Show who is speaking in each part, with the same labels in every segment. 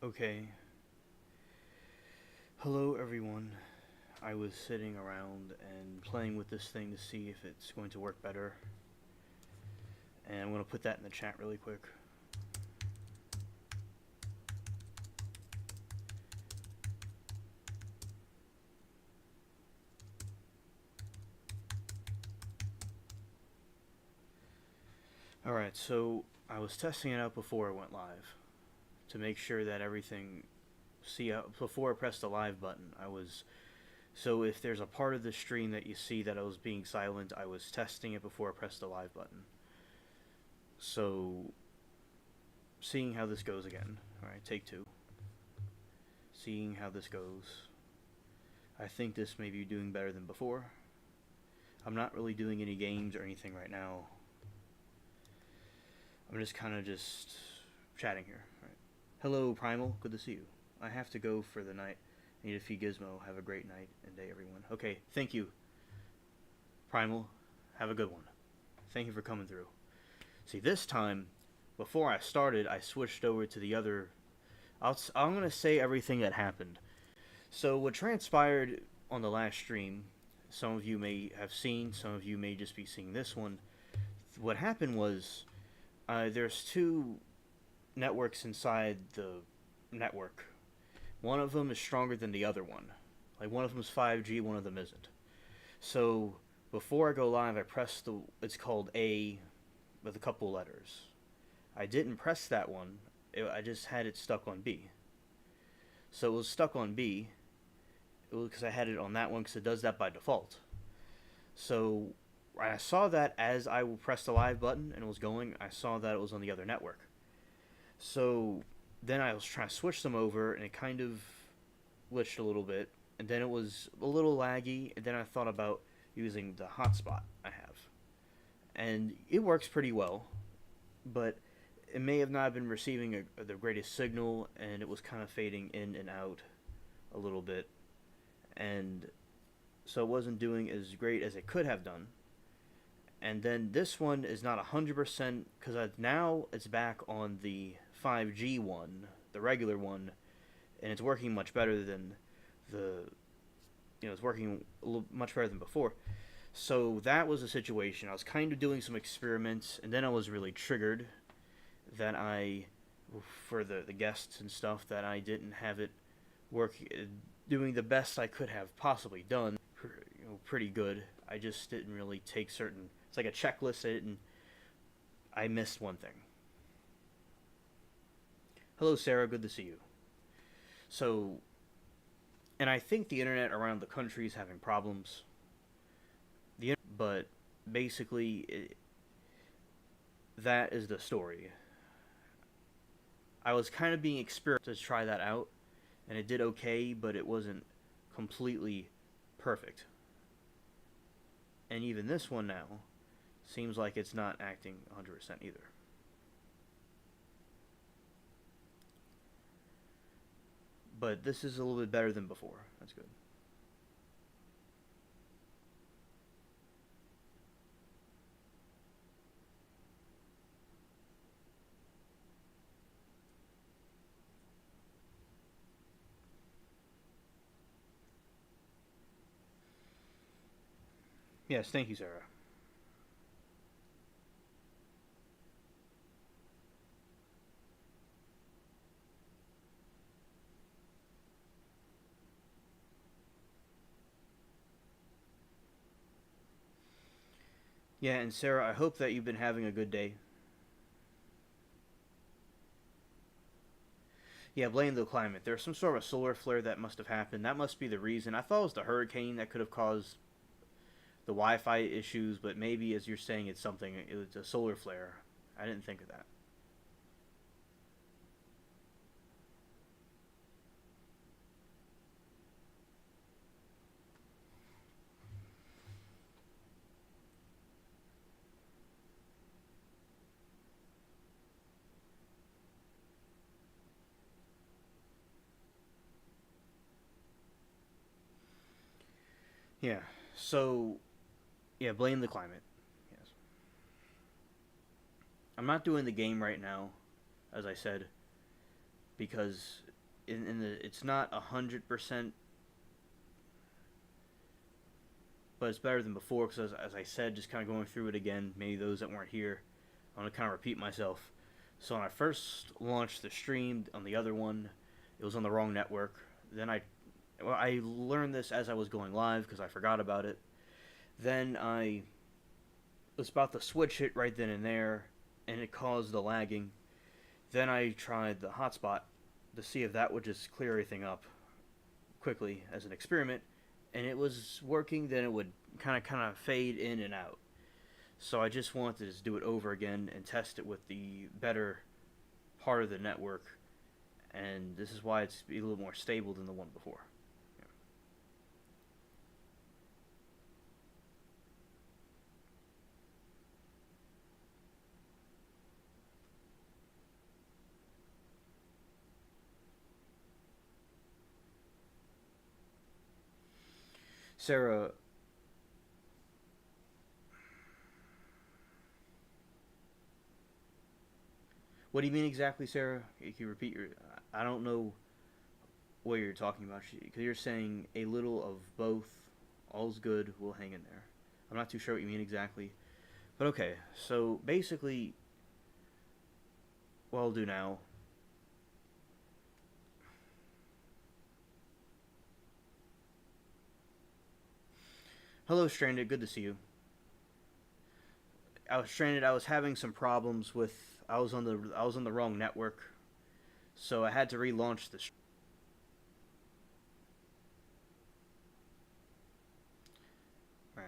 Speaker 1: Okay. Hello, everyone. I was sitting around and playing with this thing to see if it's going to work better. And I'm going to put that in the chat really quick. Alright, so I was testing it out before it went live to make sure that everything. See, before I pressed the live button, I was. So if there's a part of the stream that you see that I was being silent, I was testing it before I pressed the live button. So, seeing how this goes again. Alright, take two. Seeing how this goes. I think this may be doing better than before. I'm not really doing any games or anything right now. I'm just kind of just chatting here. Alright. Hello, Primal. Good to see you. I have to go for the night. I need to feed Gizmo. Have a great night and day, everyone. Okay, thank you, Primal. Have a good one. Thank you for coming through. See, this time, before I started, I switched over to the other. I'm going to say everything that happened. So, what transpired on the last stream, some of you may have seen, some of you may just be seeing this one. What happened was, there's two networks inside the network. One of them is stronger than the other one. Like, one of them is 5G, one of them isn't. So, before I go live, I press it's called A with a couple letters. I didn't press that one. I just had it stuck on B. So it was stuck on B because I had it on that one because it does that by default. So I saw that as I pressed the live button and it was going, I saw that it was on the other network. So then I was trying to switch them over and it kind of glitched a little bit. And then it was a little laggy. And then I thought about using the hotspot I have. And it works pretty well. But it may have not been receiving the greatest signal, and it was kind of fading in and out a little bit, and so it wasn't doing as great as it could have done. And then this one is not 100% because now it's back on the 5G one, the regular one, and it's working much better than it's working much better than before. So that was a situation. I was kind of doing some experiments, and then I was really triggered that for the guests and stuff, that I didn't have it doing the best I could have possibly done. Pretty good. I just didn't really take certain. It's like a checklist. I missed one thing. Hello, Sarah. Good to see you. So, and I think the internet around the country is having problems. But basically, that is the story. I was kind of being experimental to try that out, and it did okay, but it wasn't completely perfect. And even this one now seems like it's not acting 100% either. But this is a little bit better than before. That's good. Yes, thank you, Sarah. Yeah, and Sarah, I hope that you've been having a good day. Yeah, blame the climate. There's some sort of a solar flare that must have happened. That must be the reason. I thought it was the hurricane that could have caused the Wi-Fi issues, but maybe, as you're saying, it's a solar flare. I didn't think of that. Yeah. So, yeah, blame the climate. Yes. I'm not doing the game right now, as I said, because it's not 100%, but it's better than before because as I said, just kind of going through it again. Maybe those that weren't here, I want to kind of repeat myself. So when I first launched the stream on the other one, it was on the wrong network. Then I learned this as I was going live because I forgot about it. Then I was about to switch it right then and there, and it caused the lagging. Then I tried the hotspot to see if that would just clear everything up quickly as an experiment, and it was working. Then it would kind of fade in and out. So I just wanted to just do it over again and test it with the better part of the network, and this is why it's a little more stable than the one before. Yeah. Sarah, what do you mean exactly, Sarah? Can you repeat your? I don't know what you're talking about because you're saying a little of both. All's good. We'll hang in there. I'm not too sure what you mean exactly, but okay. So basically, what I'll do now. Hello, Stranded. Good to see you. I was stranded. I was having some problems with. I was on the wrong network, so I had to relaunch the. Right.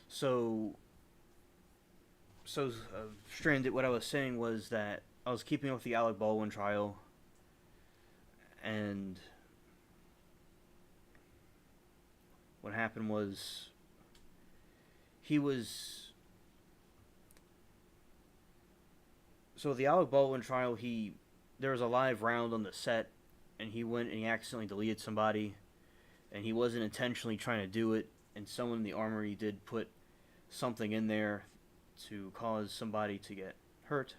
Speaker 1: So stranded. What I was saying was that I was keeping up with the Alec Baldwin trial, and what happened was he was so the Alec Baldwin trial. There was a live round on the set, and he went and he accidentally deleted somebody, and he wasn't intentionally trying to do it. And someone in the armory did put something in there to cause somebody to get hurt.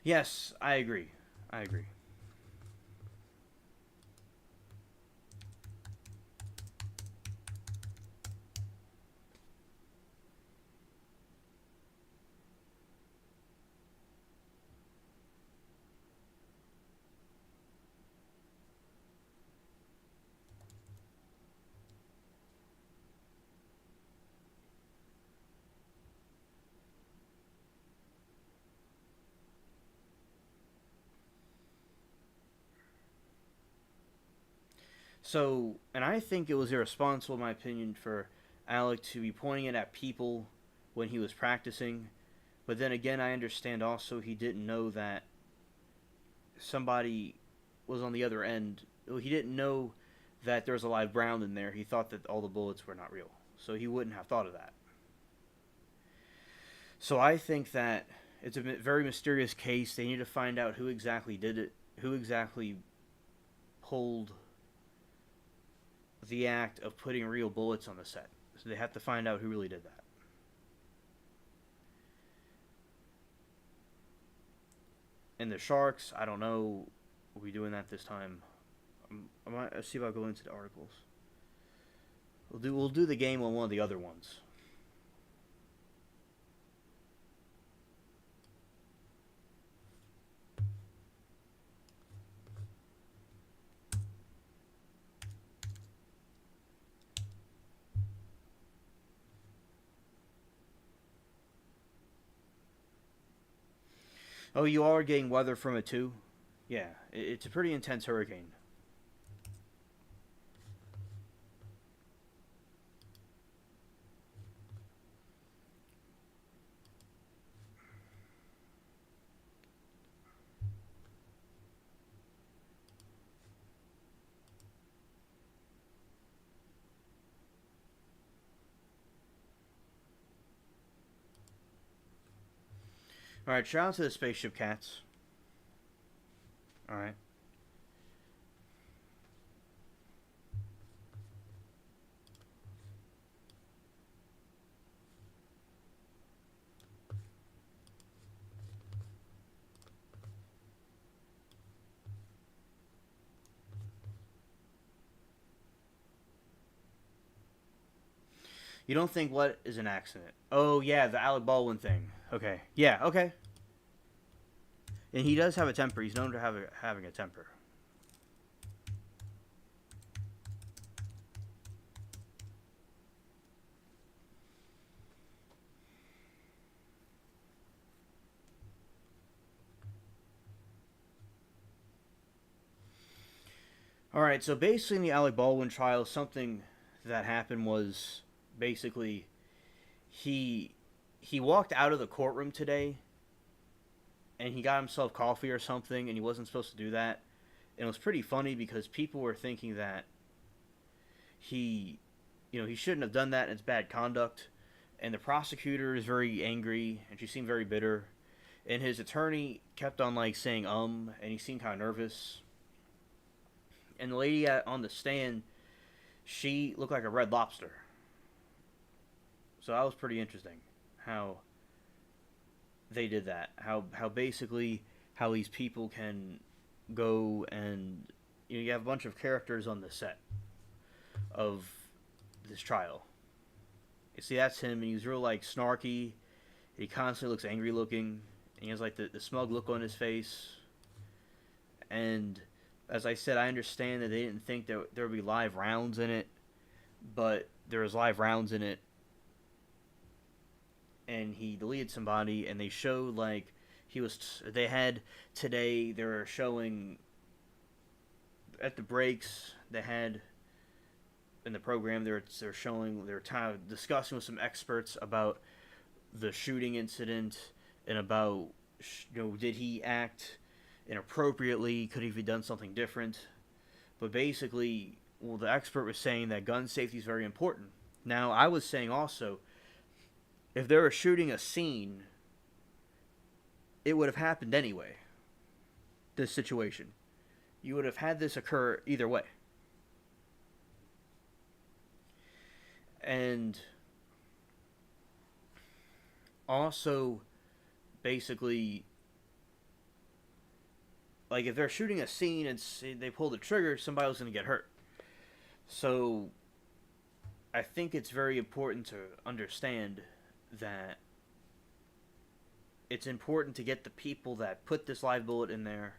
Speaker 1: Yes, I agree. I agree. So, and I think it was irresponsible, in my opinion, for Alec to be pointing it at people when he was practicing. But then again, I understand also he didn't know that somebody was on the other end. He didn't know that there was a live round in there. He thought that all the bullets were not real. So he wouldn't have thought of that. So I think that it's a very mysterious case. They need to find out who exactly did it, who exactly pulled the act of putting real bullets on the set. So they have to find out who really did that. And the Sharks, I don't know. We'll be doing that this time. I might see if I'll go into the articles. We'll do the game on one of the other ones. Oh, you are getting weather from it too? Yeah, it's a pretty intense hurricane. Alright, shout out to the spaceship cats. Alright. You don't think what is an accident? Oh yeah, the Alec Baldwin thing. Okay. Yeah. Okay. And he does have a temper. He's known to having a temper. All right. So basically, in the Alec Baldwin trial, something that happened was basically he he walked out of the courtroom today and he got himself coffee or something, and he wasn't supposed to do that. And it was pretty funny because people were thinking that he, he shouldn't have done that. And it's bad conduct. And the prosecutor is very angry, and she seemed very bitter. And his attorney kept on like saying and he seemed kind of nervous. And the lady on the stand, she looked like a red lobster. So that was pretty interesting, how they did that. How basically how these people can go and you have a bunch of characters on the set of this trial. You see, that's him, and he's real like snarky. He constantly looks angry looking. And he has like the smug look on his face. And as I said, I understand that they didn't think that there would be live rounds in it, but there was live rounds in it. And he deleted somebody, and they showed like they had today. They were showing at the breaks. They had in the program they're showing they're kind of discussing with some experts about the shooting incident and about did he act inappropriately, could he have done something different. But basically, well, the expert was saying that gun safety is very important. Now I was saying also, if they were shooting a scene, it would have happened anyway. This situation, you would have had this occur either way. And also, basically, like if they're shooting a scene and they pull the trigger, somebody was going to get hurt. So, I think it's very important to understand that it's important to get the people that put this live bullet in there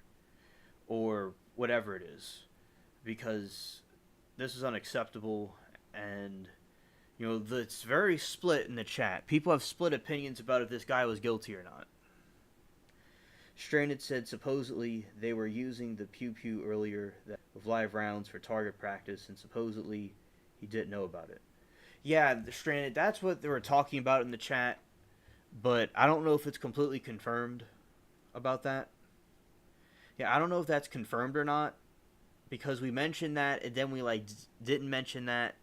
Speaker 1: or whatever it is, because this is unacceptable. And it's very split in the chat. People have split opinions about if this guy was guilty or not. Stranded said supposedly they were using the pew pew earlier with live rounds for target practice, and supposedly he didn't know about it. Yeah, Stranded, that's what they were talking about in the chat, but I don't know if it's completely confirmed about that. Yeah, I don't know if that's confirmed or not, because we mentioned that, and then we didn't mention that.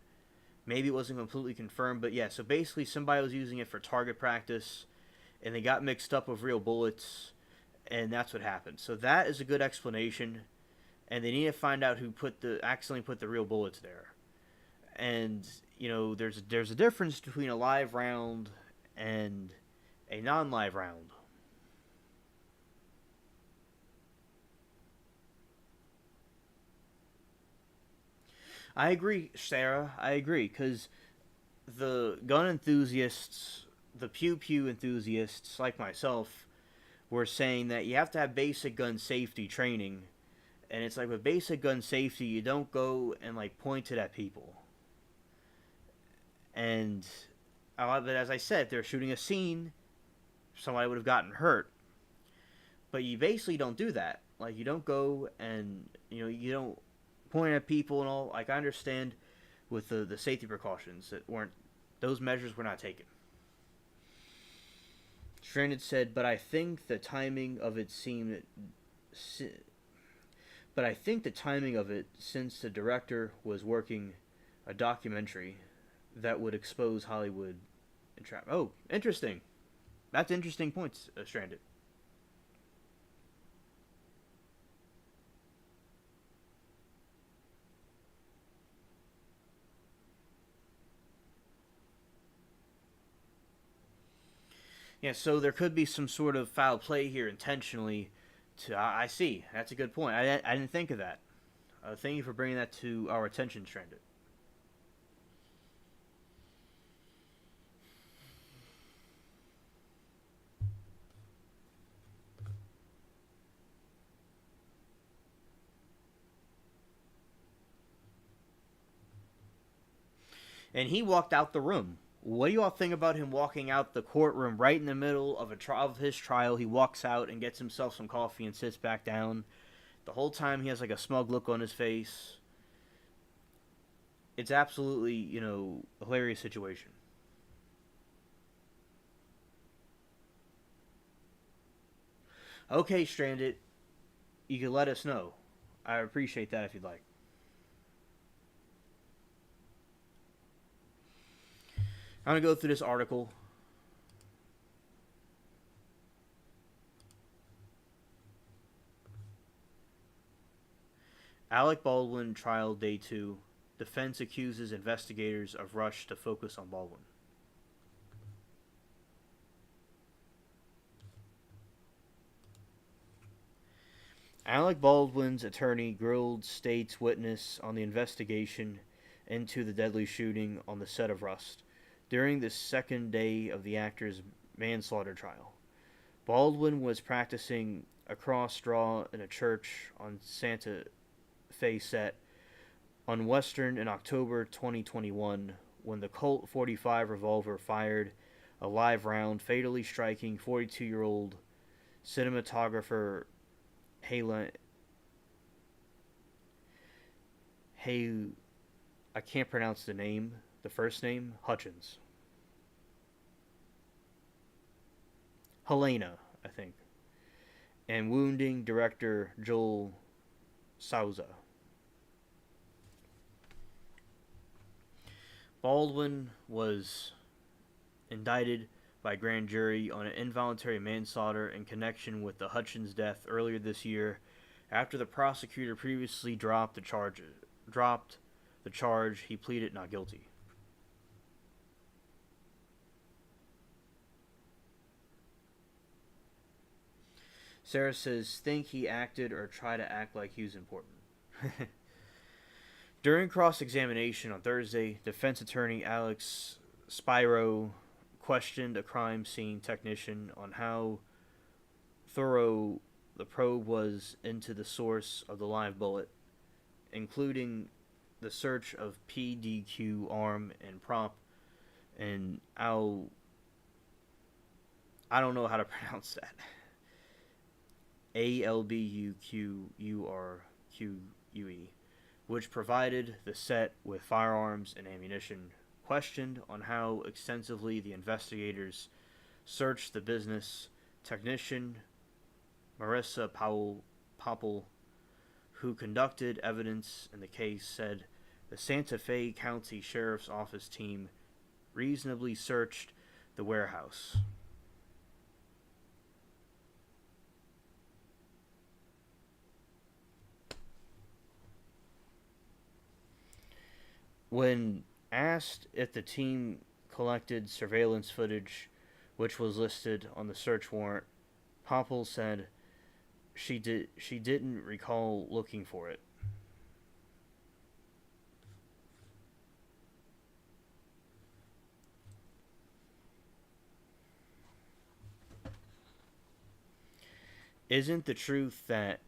Speaker 1: Maybe it wasn't completely confirmed, but yeah, so basically somebody was using it for target practice, and they got mixed up with real bullets, and that's what happened. So that is a good explanation, and they need to find out who accidentally put the real bullets there. And there's a difference between a live round and a non-live round. I agree, Sarah. I agree, because the gun enthusiasts, the pew-pew enthusiasts like myself, were saying that you have to have basic gun safety training. And it's like with basic gun safety, you don't go and point it at people. And but as I said, if they're shooting a scene, somebody would have gotten hurt. But you basically don't do that. You don't go and you don't point at people and all. I understand with the safety precautions those measures were not taken. Stranded said, but I think the timing of it since the director was working a documentary that would expose Hollywood and trap. Oh, interesting. That's interesting points, Stranded. Yeah, so there could be some sort of foul play here intentionally. I see. That's a good point. I didn't think of that. Thank you for bringing that to our attention, Stranded. And he walked out the room. What do you all think about him walking out the courtroom right in the middle of of his trial? He walks out and gets himself some coffee and sits back down. The whole time he has like a smug look on his face. It's absolutely, a hilarious situation. Okay, Stranded, you can let us know. I appreciate that if you'd like. I'm going to go through this article. Alec Baldwin trial day 2. Defense accuses investigators of rush to focus on Baldwin. Alec Baldwin's attorney grilled state's witness on the investigation into the deadly shooting on the set of Rust during the second day of the actor's manslaughter trial. Baldwin was practicing a cross draw in a church on Santa Fe set on Western in October 2021 when the Colt 45 revolver fired a live round, fatally striking 42-year-old cinematographer Hey, I can't pronounce the first name, Hutchins. Helena, I think. And wounding director Joel Souza. Baldwin was indicted by grand jury on an involuntary manslaughter in connection with the Hutchins death earlier this year after the prosecutor previously dropped the charge. He pleaded not guilty. Sarah says, think he acted or try to act like he was important. During cross-examination on Thursday, defense attorney Alex Spiro questioned a crime scene technician on how thorough the probe was into the source of the live bullet, including the search of PDQ arm and prop, and I don't know how to pronounce that. ALBUQURQUE, which provided the set with firearms and ammunition, questioned on how extensively the investigators searched the business. Technician Marissa Popple, who conducted evidence in the case, said the Santa Fe County Sheriff's Office team reasonably searched the warehouse. When asked if the team collected surveillance footage, which was listed on the search warrant, Popple said she didn't recall looking for it. Isn't the truth that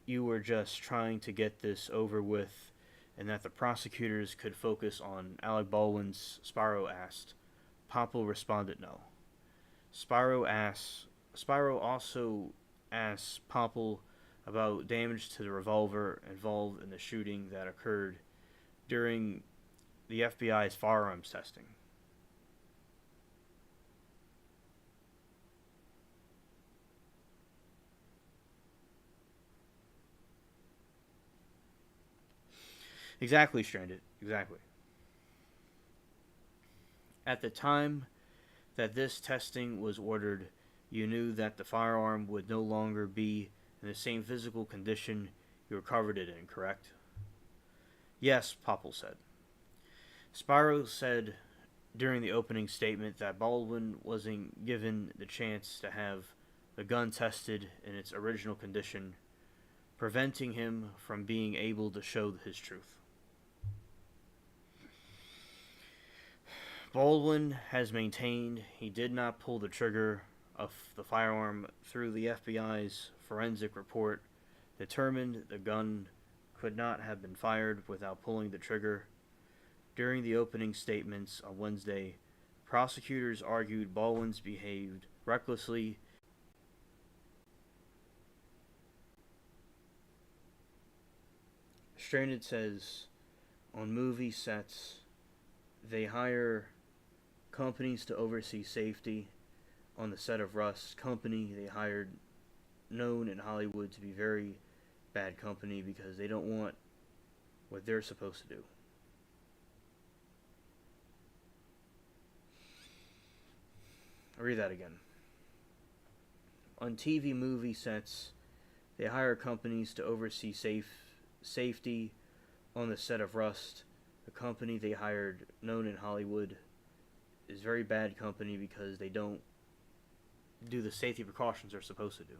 Speaker 1: you were just trying to get this over with and that the prosecutors could focus on Alec Baldwin's? Spiro asked. Popple responded no. Spiro also asked Popple about damage to the revolver involved in the shooting that occurred during the FBI's firearms testing. Exactly, Stranded. Exactly. At the time that this testing was ordered, you knew that the firearm would no longer be in the same physical condition you recovered it in, correct? Yes, Popple said. Spiro said during the opening statement that Baldwin wasn't given the chance to have the gun tested in its original condition, preventing him from being able to show his truth. Baldwin has maintained he did not pull the trigger of the firearm through the FBI's forensic report determined the gun could not have been fired without pulling the trigger. During the opening statements on Wednesday, prosecutors argued Baldwin's behaved recklessly. Stranded says on movie sets, they hire companies to oversee safety. On the set of Rust Company, they hired known in Hollywood to be very bad company because they don't want what they're supposed to do. I'll read that again. On TV movie sets, they hire companies to oversee safety. On the set of Rust, the company they hired, known in Hollywood, is very bad company because they don't do the safety precautions they're supposed to do.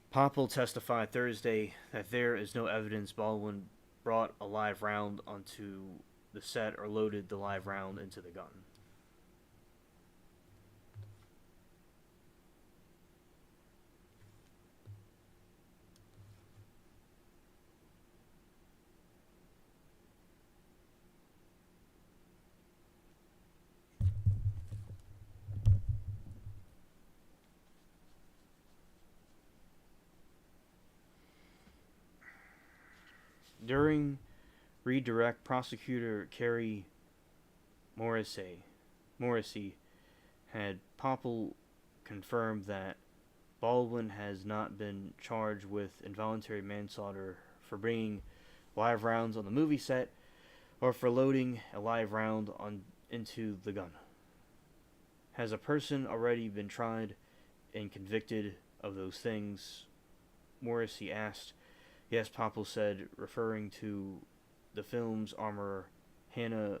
Speaker 1: Popple testified Thursday that there is no evidence Baldwin brought a live round onto the set or loaded the live round into the gun. During redirect, prosecutor Kerry Morrissey had Popple confirmed that Baldwin has not been charged with involuntary manslaughter for bringing live rounds on the movie set or for loading a live round into the gun. Has a person already been tried and convicted of those things? Morrissey asked. Yes, Popple said, referring to the film's armorer, Hannah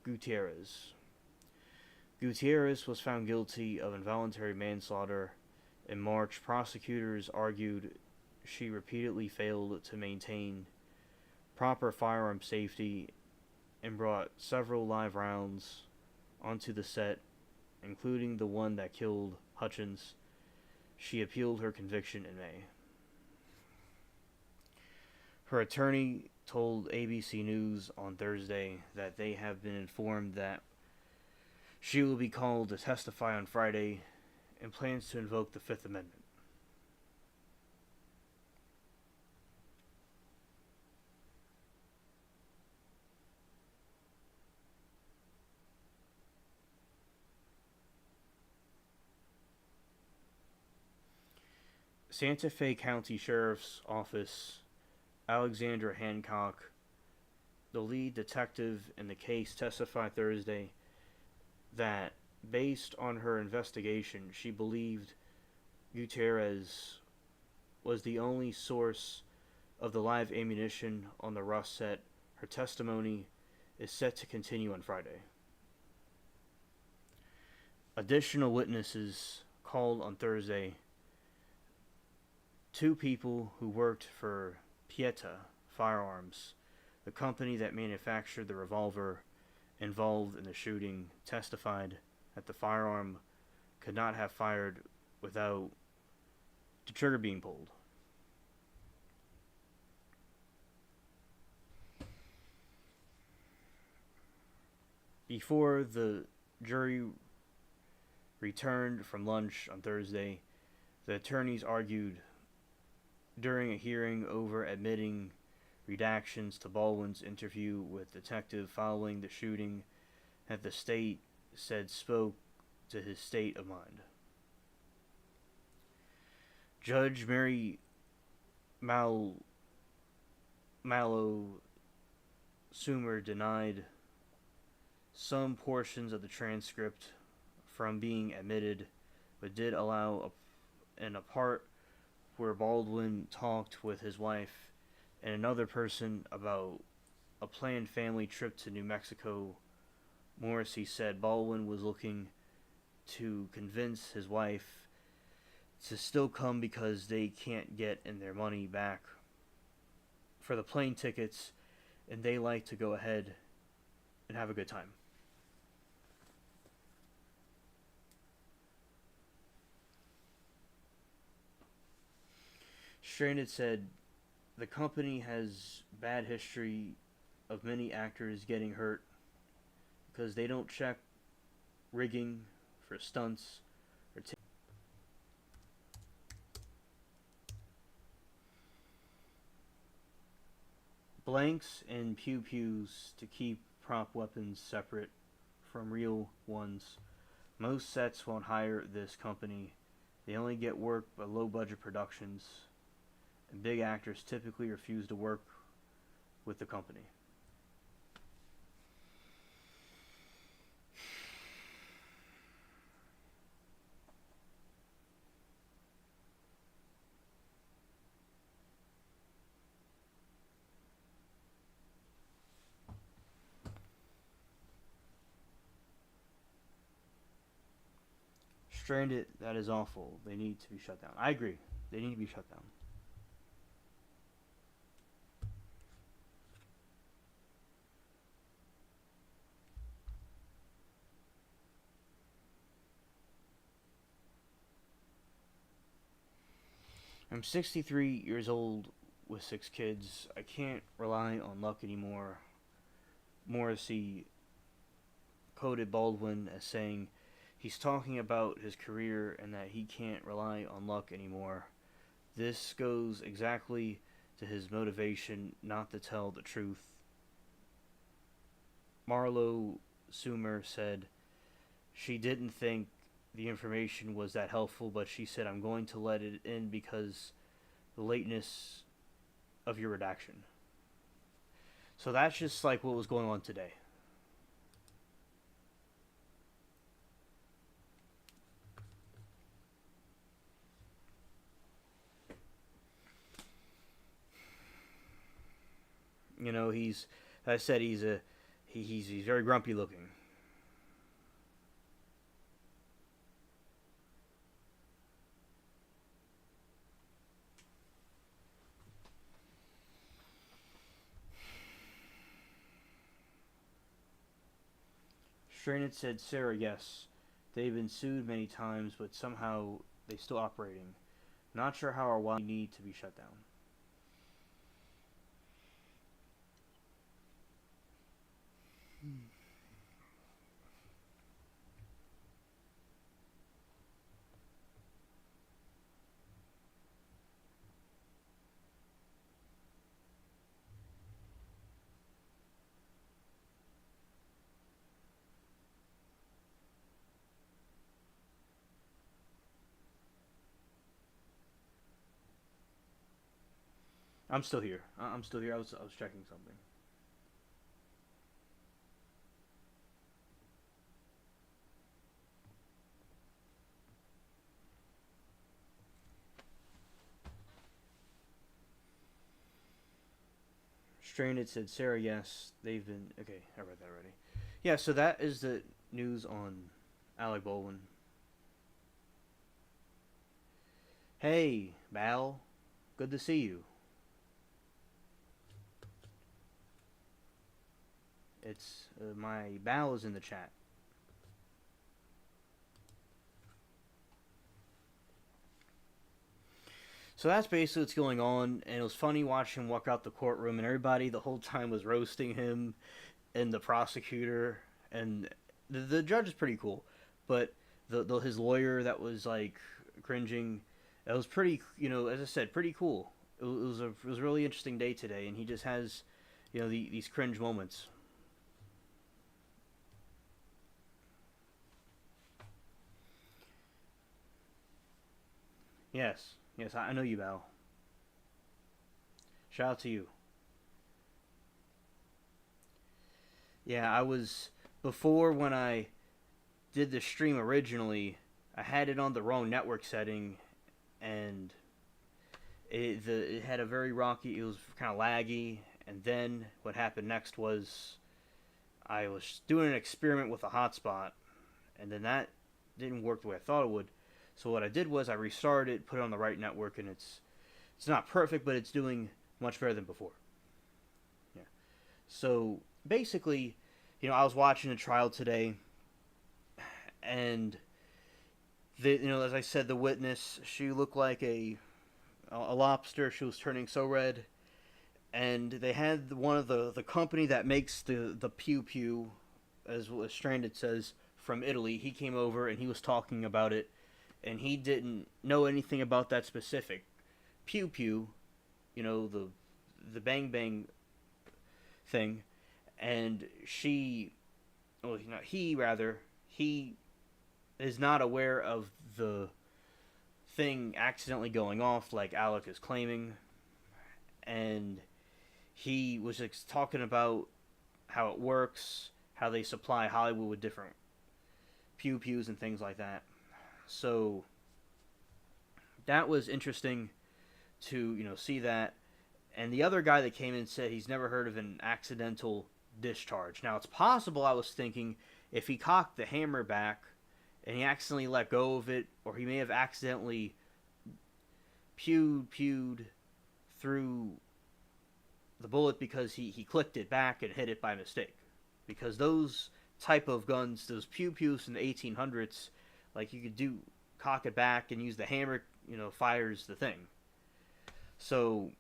Speaker 1: Gutierrez. Gutierrez was found guilty of involuntary manslaughter. In March, prosecutors argued she repeatedly failed to maintain proper firearm safety and brought several live rounds onto the set, including the one that killed Hutchins. She appealed her conviction in May. Her attorney told ABC News on Thursday that they have been informed that she will be called to testify on Friday and plans to invoke the Fifth Amendment. Santa Fe County Sheriff's Office Alexandra Hancock, the lead detective in the case, testified Thursday that, based on her investigation, she believed Gutierrez was the only source of the live ammunition on the Rust set. Her testimony is set to continue on Friday. Additional witnesses called on Thursday. Two people who worked for Pieta Firearms, the company that manufactured the revolver involved in the shooting, testified that the firearm could not have fired without the trigger being pulled. Before the jury returned from lunch on Thursday, the attorneys argued during a hearing over admitting redactions to Baldwin's interview with detective following the shooting that the state said spoke to his state of mind. Judge Mary Mallow Sumer denied some portions of the transcript from being admitted, but did allow a part where Baldwin talked with his wife and another person about a planned family trip to New Mexico. Morrissey said Baldwin was looking to convince his wife to still come because they can't get in their money back for the plane tickets, and they like to go ahead and have a good time. Stranded said the company has bad history of many actors getting hurt because they don't check rigging for stunts or blanks and pew pews to keep prop weapons separate from real ones. Most sets won't hire this company. They only get work by low budget productions, and big actors typically refuse to work with the company. Stranded, that is awful. They need to be shut down. I agree. They need to be shut down. I'm 63 years old with 6 kids. I can't rely on luck anymore. Morrissey quoted Baldwin as saying he's talking about his career and that he can't rely on luck anymore. This goes exactly to his motivation not to tell the truth. Marlo Sumer said she didn't think the information was that helpful, but she said, I'm going to let it in because the lateness of your redaction. So that's just like what was going on today. You know, he's, as I said, he's very grumpy looking. Strained said, Sarah, yes. They've been sued many times, but somehow they still operating. Not sure how or why they need to be shut down. I'm still here. I'm still here. I was checking something. Strained said, Sarah, yes. They've been... Okay, I read that already. Yeah, so that is the news on Alec Baldwin. Hey, Bal. Good to see you. It's... my Bal is in the chat. So that's basically what's going on, and it was funny watching him walk out the courtroom, and everybody the whole time was roasting him, and the prosecutor, and the judge is pretty cool, but his lawyer that was like cringing, it was pretty, as I said, pretty cool. It was a really interesting day today, and he just has, these cringe moments. Yes, I know you, Val. Shout out to you. Yeah, I was before when I did the stream originally. I had it on the wrong network setting, and it had a very rocky. It was kind of laggy, and then what happened next was I was doing an experiment with a hotspot, and then that didn't work the way I thought it would. So what I did was I restarted it, put it on the right network, and it's not perfect, but it's doing much better than before. Yeah. So basically, I was watching a trial today, and as I said, the witness, she looked like a lobster. She was turning so red, and they had one of the company that makes the pew pew, as Stranded says, from Italy. He came over and he was talking about it, and he didn't know anything about that specific pew pew, the bang bang thing, and he is not aware of the thing accidentally going off like Alec is claiming, and he was just talking about how it works, how they supply Hollywood with different pew pews and things like that. So that was interesting to see that. And the other guy that came in said he's never heard of an accidental discharge. Now it's possible, I was thinking, if he cocked the hammer back and he accidentally let go of it, or he may have accidentally pewed through the bullet because he clicked it back and hit it by mistake. Because those type of guns, those pew pews from the 1800s, like you could do cock it back and use the hammer, fires the thing. So,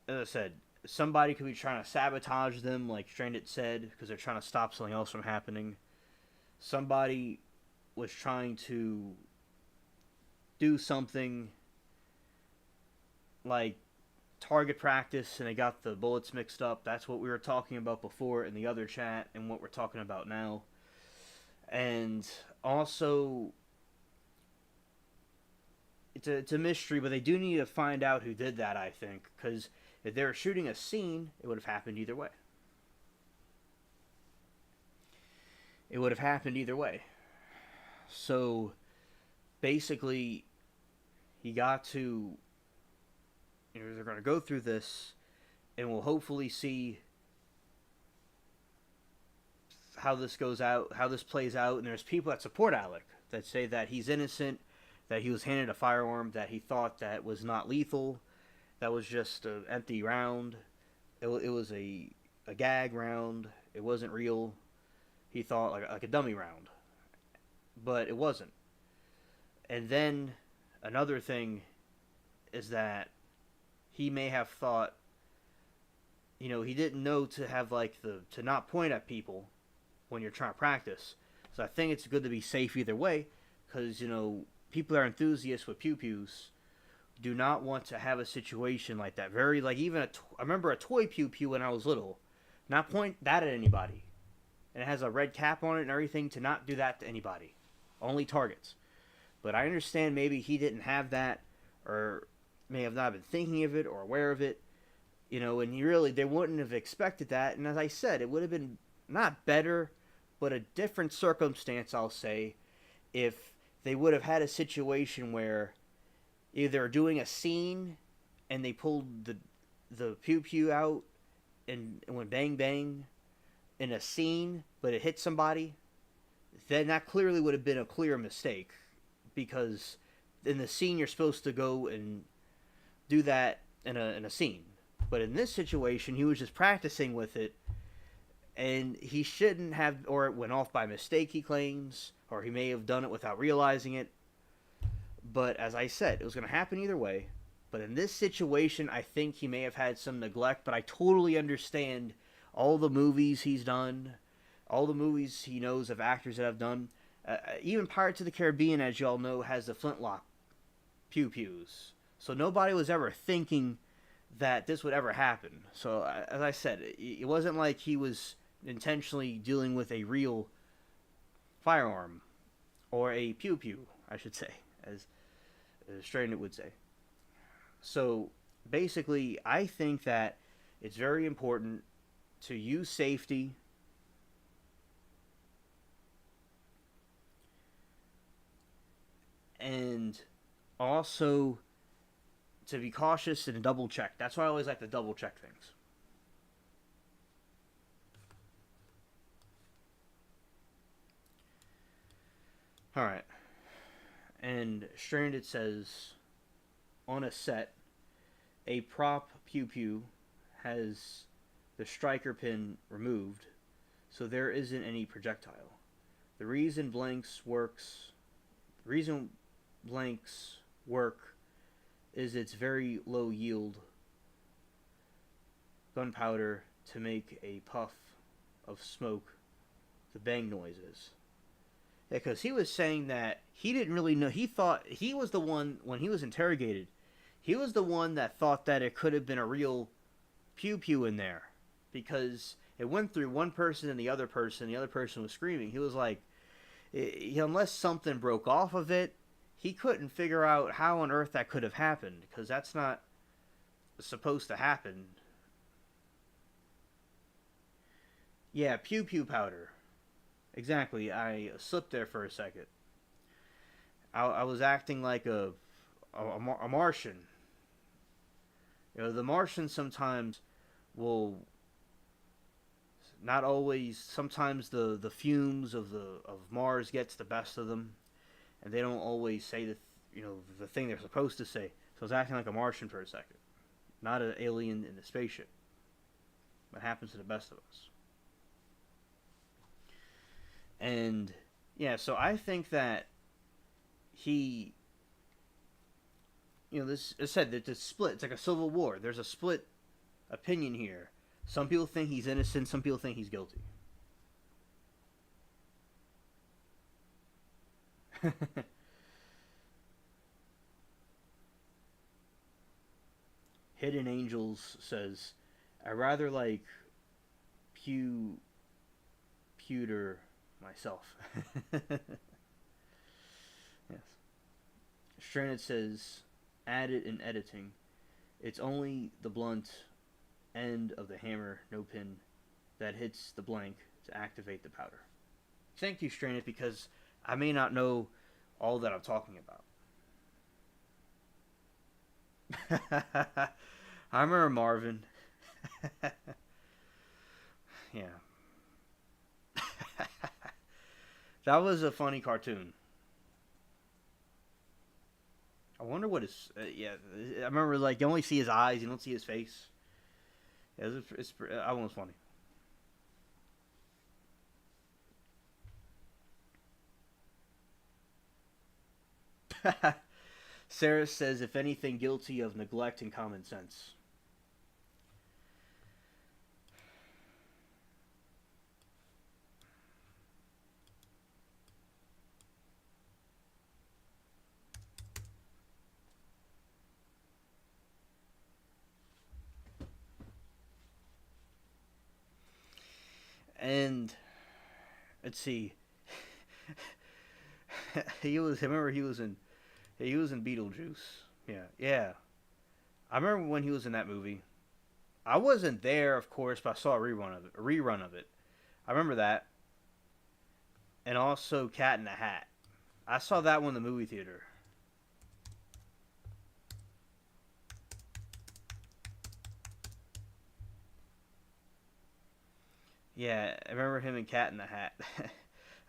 Speaker 1: as I said, somebody could be trying to sabotage them, like Stranded said, because they're trying to stop something else from happening. Somebody was trying to do something like target practice and they got the bullets mixed up. That's what we were talking about before in the other chat and what we're talking about now. And also, it's a mystery, but they do need to find out who did that, I think, because if they were shooting a scene, it would have happened either way. It would have happened either way. So, basically, he got to... they're going to go through this, and we'll hopefully see how this goes out, how this plays out. And there's people that support Alec that say that he's innocent, that he was handed a firearm that he thought that was not lethal, that was just an empty round. It was a gag round. It wasn't real. He thought like a dummy round, but it wasn't. And then another thing is that he may have thought, he didn't know to have to not point at people when you're trying to practice. So I think it's good to be safe either way, because people that are enthusiasts with pew pews do not want to have a situation like that. I remember a toy pew pew when I was little, not point that at anybody, and it has a red cap on it and everything, to not do that to anybody, only targets. But I understand maybe he didn't have that, or may have not been thinking of it or aware of it, and they wouldn't have expected that. And as I said, it would have been not better, but a different circumstance, I'll say, if they would have had a situation where either they're doing a scene and they pulled the pew pew out and went bang bang in a scene, but it hit somebody, then that clearly would have been a clear mistake, because in the scene you're supposed to go and do that in a scene. But in this situation, he was just practicing with it, and he shouldn't have, or it went off by mistake, he claims, or he may have done it without realizing it. But as I said, it was going to happen either way. But in this situation, I think he may have had some neglect, but I totally understand all the movies he's done, all the movies he knows of actors that have done. Even Pirates of the Caribbean, as y'all know, has the flintlock pew pews. So nobody was ever thinking that this would ever happen. So as I said, it wasn't like he was intentionally dealing with a real firearm, or a pew pew, I should say, as Stranded would say. So basically, I think that it's very important to use safety, and also to be cautious and double check. That's why I always like to double check things. Alright. And Stranded says, on a set, a prop pew pew has the striker pin removed, so there isn't any projectile. The reason blanks work is it's very low yield gunpowder to make a puff of smoke, the bang noises. Yeah, because he was saying that he didn't really know. He thought he was the one, when he was interrogated, he was the one that thought that it could have been a real pew pew in there. Because it went through one person and the other person was screaming. He was like, unless something broke off of it, he couldn't figure out how on earth that could have happened. Because that's not supposed to happen. Yeah, pew pew powder. Exactly. I slipped there for a second. I was acting like a Martian. You know, the Martians sometimes will not always. Sometimes the fumes of Mars gets the best of them, and they don't always say the thing they're supposed to say. So I was acting like a Martian for a second, not an alien in a spaceship. What happens to the best of us? And yeah, so I think that he, this I said that it's split. It's like a civil war. There's a split opinion here. Some people think he's innocent. Some people think he's guilty. Hidden Angels says, I rather like pewter myself. Yes. Stranded says, add it in editing. It's only the blunt end of the hammer, no pin, that hits the blank to activate the powder. Thank you, Stranded, because I may not know all that I'm talking about. I remember Marvin. Yeah. That was a funny cartoon. I wonder what his. Yeah, I remember, like, you only see his eyes, you don't see his face. Yeah, that one was funny. Sarah says, if anything, guilty of neglect and common sense. And let's see. He was. I remember he was in. He was in Beetlejuice. Yeah, yeah. I remember when he was in that movie. I wasn't there, of course, but I saw a rerun of it. I remember that, and also Cat in the Hat. I saw that one in the movie theater. Yeah, I remember him in Cat in the Hat.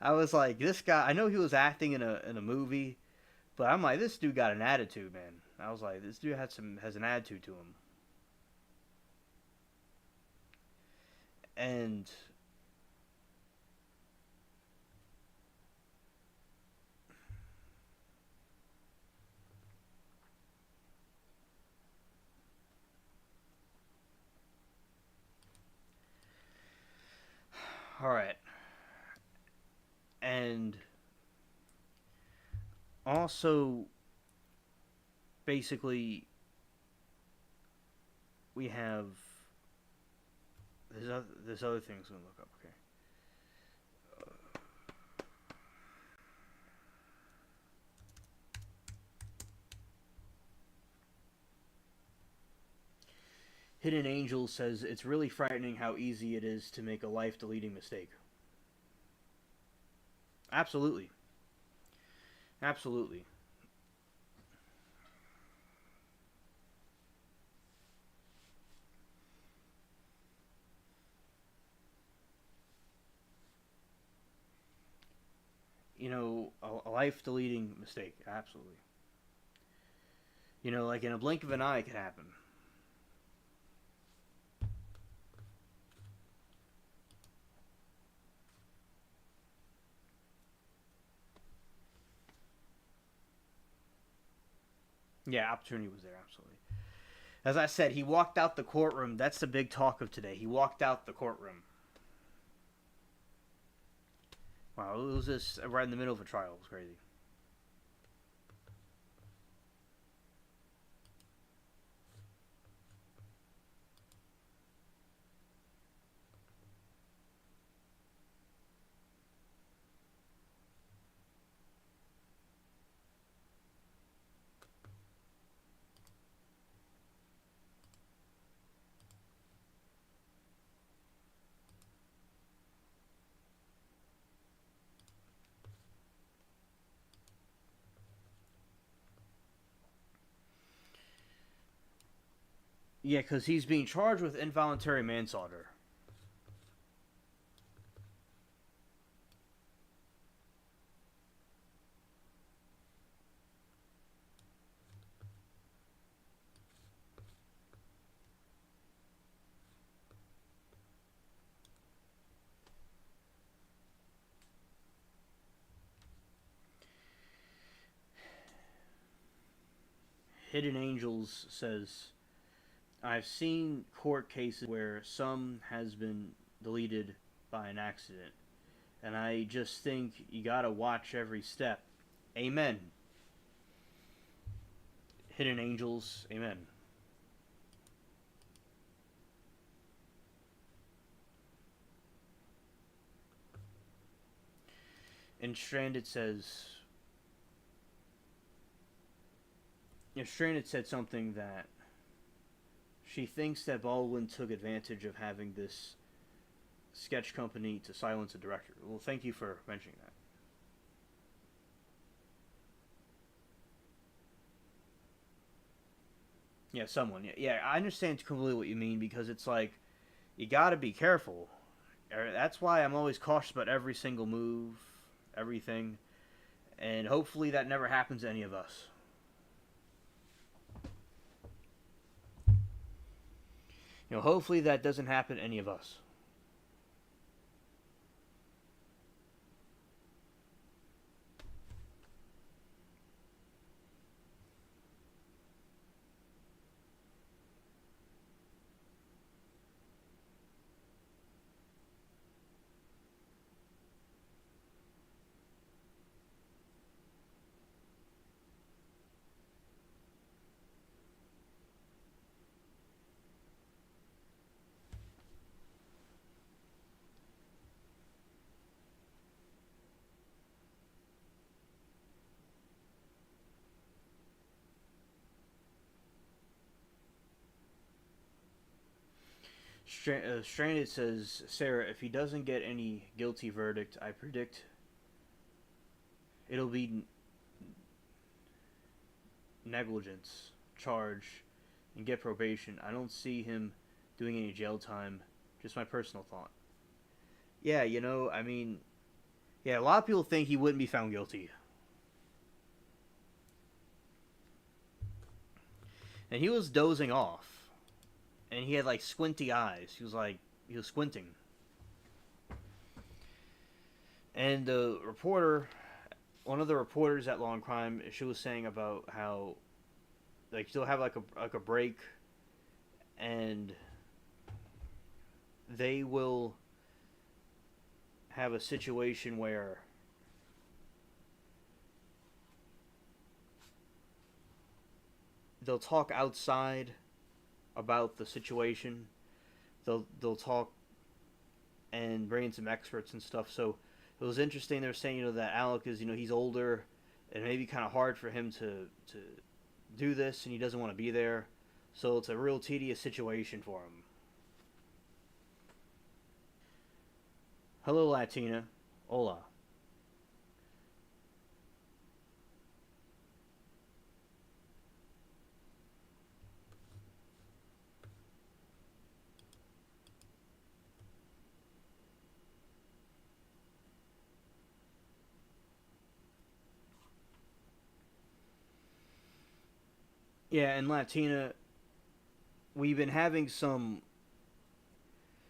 Speaker 1: I was like, this guy. I know he was acting in a movie, but I'm like, this dude got an attitude, man. I was like, this dude has an attitude to him. And all right, and also basically we have this other thing I'm gonna look up. Okay. Hidden Angel says it's really frightening how easy it is to make a life-deleting mistake. Absolutely, absolutely. A life-deleting mistake. Absolutely. Like in a blink of an eye, it could happen. Yeah, opportunity was there. Absolutely. As I said, he walked out the courtroom. That's the big talk of today. He walked out the courtroom. Wow, it was just right in the middle of a trial. It was crazy. Yeah, because he's being charged with involuntary manslaughter. Hidden Angels says, I've seen court cases where some has been deleted by an accident, and I just think you gotta watch every step. Amen. Hidden Angels, amen. And Stranded says, Stranded said something that she thinks that Baldwin took advantage of having this sketch company to silence a director. Well, thank you for mentioning that. Yeah, someone. Yeah, I understand completely what you mean because it's like you got to be careful. That's why I'm always cautious about every single move, everything, and hopefully that never happens to any of us. Hopefully that doesn't happen to any of us. Stranded says, Sarah, if he doesn't get any guilty verdict, I predict it'll be negligence charge and get probation. I don't see him doing any jail time. Just my personal thought. Yeah, I mean, yeah, a lot of people think he wouldn't be found guilty. And he was dozing off. And he had like squinty eyes. He was squinting. And the reporter, one of the reporters at Law and Crime, she was saying about how like they'll have like a break, and they will have a situation where they'll talk outside about the situation. They'll talk and bring in some experts and stuff. So it was interesting. They were saying that Alec is he's older, and maybe kind of hard for him to do this, and he doesn't want to be there. So it's a real tedious situation for him. Hello, Latina. Hola. Yeah, and Latina, we've been having some.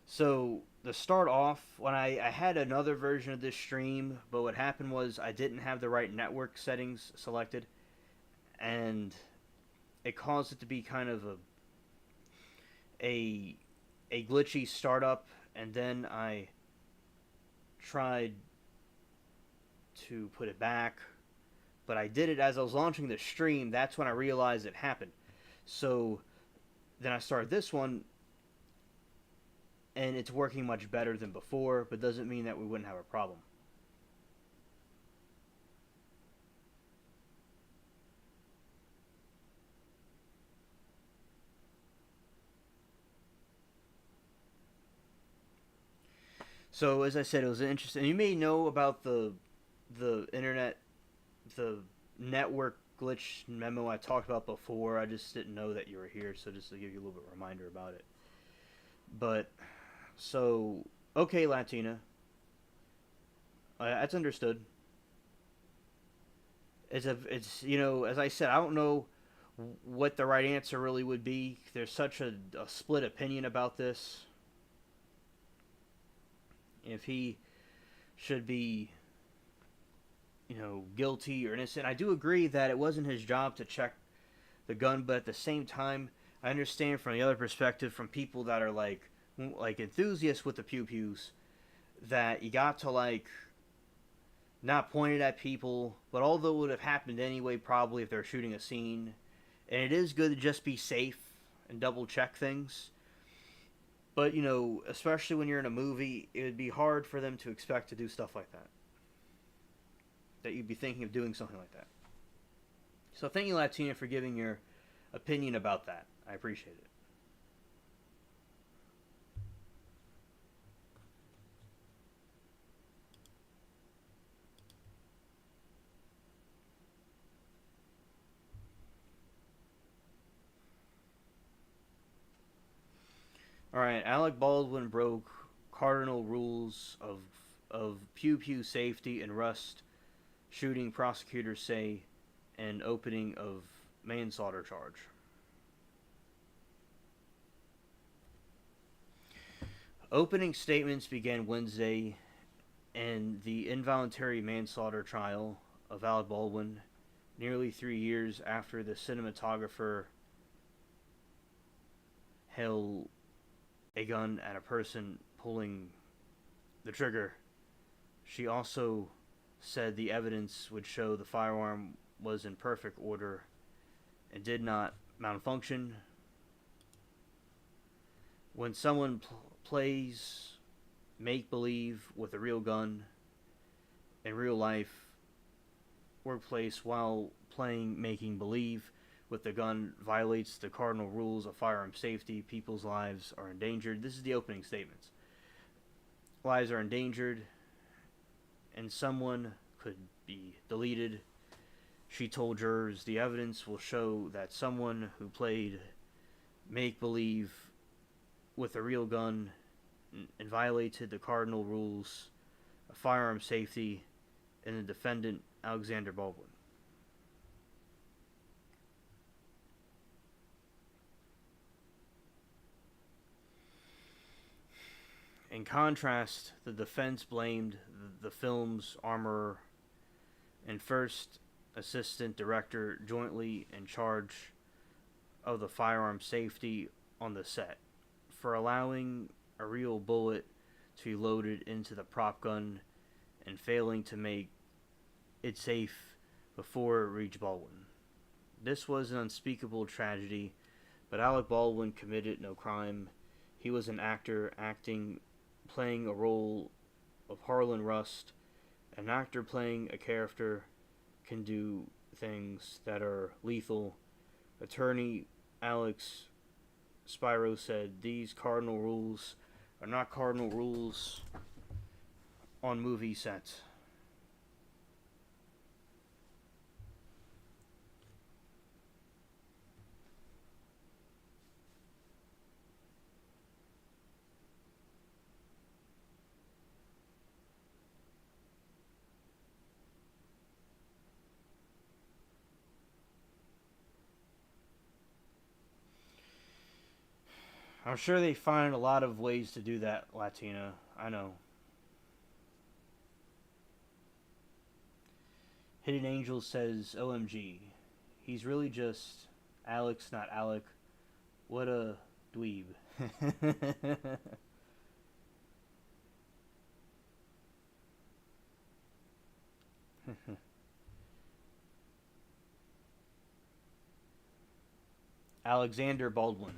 Speaker 1: So to start off, when I had another version of this stream, but what happened was I didn't have the right network settings selected, and it caused it to be kind of a glitchy startup, and then I tried to put it back, but I did it as I was launching the stream. That's when I realized it happened. So then I started this one, and it's working much better than before, but doesn't mean that we wouldn't have a problem. So as I said, it was interesting. You may know about the internet, the network glitch memo I talked about before. I just didn't know that you were here, so just to give you a little bit of a reminder about it. But so okay, Latina, that's understood. It's as I said, I don't know what the right answer really would be. There's such a split opinion about this. If he should be guilty or innocent. I do agree that it wasn't his job to check the gun, but at the same time, I understand from the other perspective, from people that are like enthusiasts with the pew pews, that you got to not point it at people. But although it would have happened anyway, probably if they're shooting a scene, and it is good to just be safe and double check things. But especially when you're in a movie, it would be hard for them to expect to do stuff like that. That you'd be thinking of doing something like that. So thank you, Latina, for giving your opinion about that. I appreciate it. All right, Alec Baldwin broke cardinal rules of pew pew safety and Rust shooting, prosecutors say, and opening of manslaughter charge. Opening statements began Wednesday in the involuntary manslaughter trial of Alec Baldwin, nearly 3 years after the cinematographer held a gun at a person pulling the trigger. She also said the evidence would show the firearm was in perfect order and did not malfunction. When someone plays make believe with a real gun in real life workplace while playing making believe with the gun violates the cardinal rules of firearm safety. People's lives are endangered. This is the opening statements. Lives are endangered, and someone could be deleted. She told jurors the evidence will show that someone who played make believe with a real gun and violated the cardinal rules of firearm safety in the defendant, Alexander Baldwin. In contrast, the defense blamed the film's armorer and first assistant director jointly in charge of the firearm safety on the set for allowing a real bullet to be loaded into the prop gun and failing to make it safe before it reached Baldwin. This was an unspeakable tragedy, but Alec Baldwin committed no crime. He was an actor playing a role of Harlan Rust. An actor playing a character can do things that are lethal. Attorney Alex Spiro said these cardinal rules are not cardinal rules on movie sets. I'm sure they find a lot of ways to do that, Latina. I know. Hidden Angel says, OMG. He's really just Alex, not Alec. What a dweeb. Alexander Baldwin.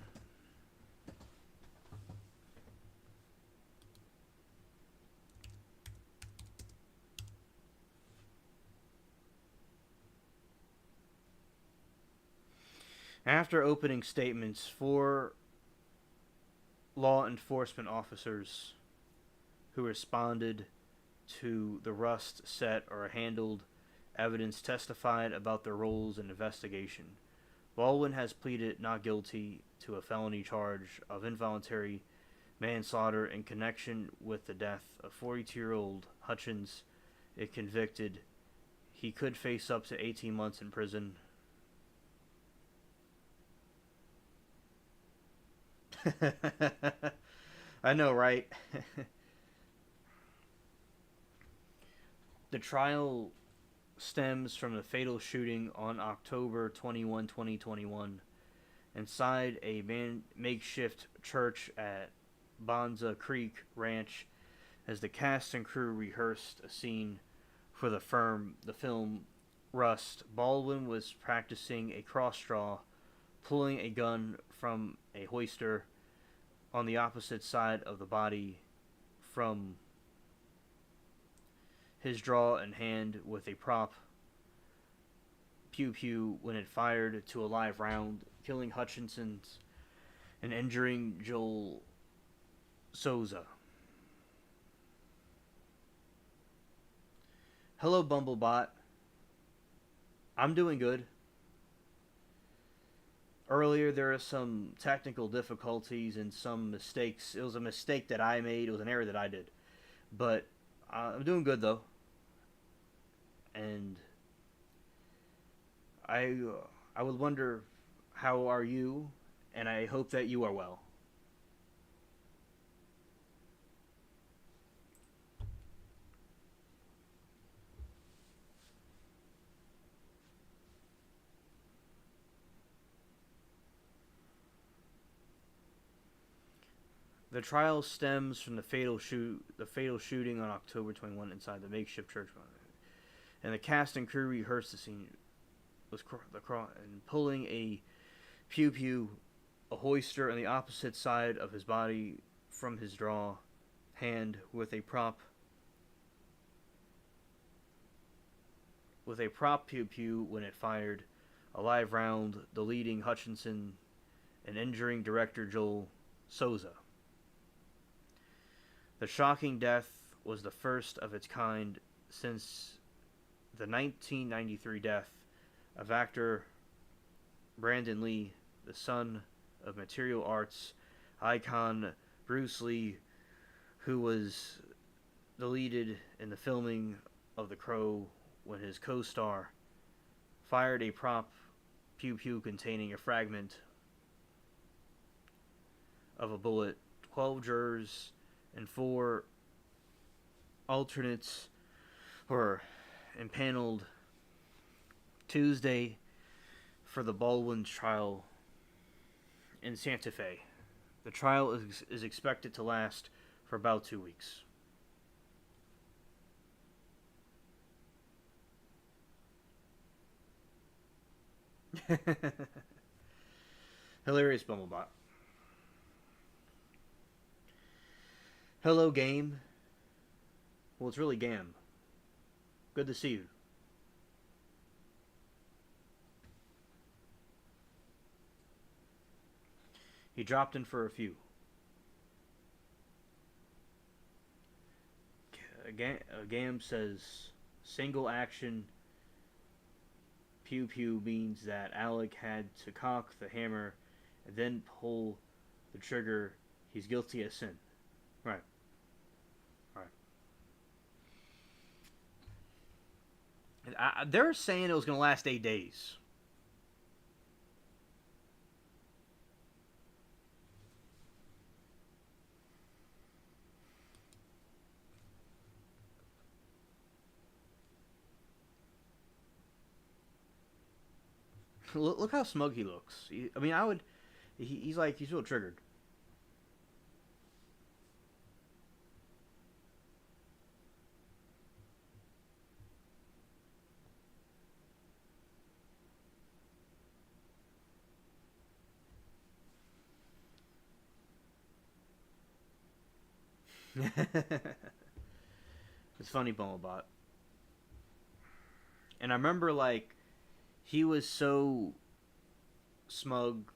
Speaker 1: After opening statements, four law enforcement officers who responded to the Rust set or handled evidence testified about their roles in investigation. Baldwin has pleaded not guilty to a felony charge of involuntary manslaughter in connection with the death of 42-year-old Hutchins. If convicted, he could face up to 18 months in prison. I know, right? The trial stems from the fatal shooting on October 21, 2021, inside a makeshift church at Bonza Creek Ranch as the cast and crew rehearsed a scene for the film Rust. Baldwin was practicing a cross draw, pulling a gun from a holster on the opposite side of the body from his draw in hand with a prop pew pew when it fired to a live round, killing Hutchinson and injuring Joel Souza. Hello, Bumblebot. I'm doing good. Earlier, there are some technical difficulties and some mistakes. It was a mistake that I made. It was an error that I did. But I'm doing good, though. And I would wonder, how are you? And I hope that you are well. The trial stems from the fatal shooting on October 21 inside the makeshift church, and the cast and crew rehearsed the scene. Was and pulling a pew pew, a holster on the opposite side of his body from his draw hand with a prop pew pew when it fired a live round, deleting Hutchinson and injuring director Joel Souza. The shocking death was the first of its kind since the 1993 death of actor Brandon Lee, the son of martial arts icon Bruce Lee, who was deleted in the filming of The Crow when his co-star fired a prop pew pew containing a fragment of a bullet. 12 jurors and 4 alternates were impaneled Tuesday for the Baldwin trial in Santa Fe. The trial is expected to last for about 2 weeks. Hilarious Bumblebot. Hello, Game. Well, it's really Gam. Good to see you. He dropped in for a few. Gam says single action pew pew means that Alec had to cock the hammer and then pull the trigger. He's guilty as sin. Right. Right. And they're saying it was going to last 8 days. Look how smug he looks. I mean, I would. He's real triggered. It's funny, Bumblebot. And I remember, like, he was so smug,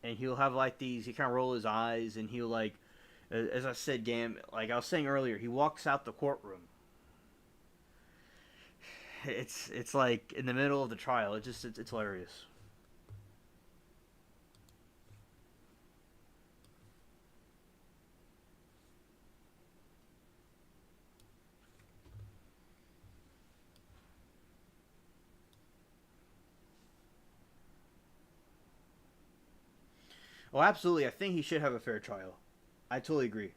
Speaker 1: and he'll have, like, these, he kind of roll his eyes, and he'll, like, as I said, Gam, like I was saying earlier, he walks out the courtroom. It's like in the middle of the trial. It's hilarious. Oh, absolutely. I think he should have a fair trial. I totally agree.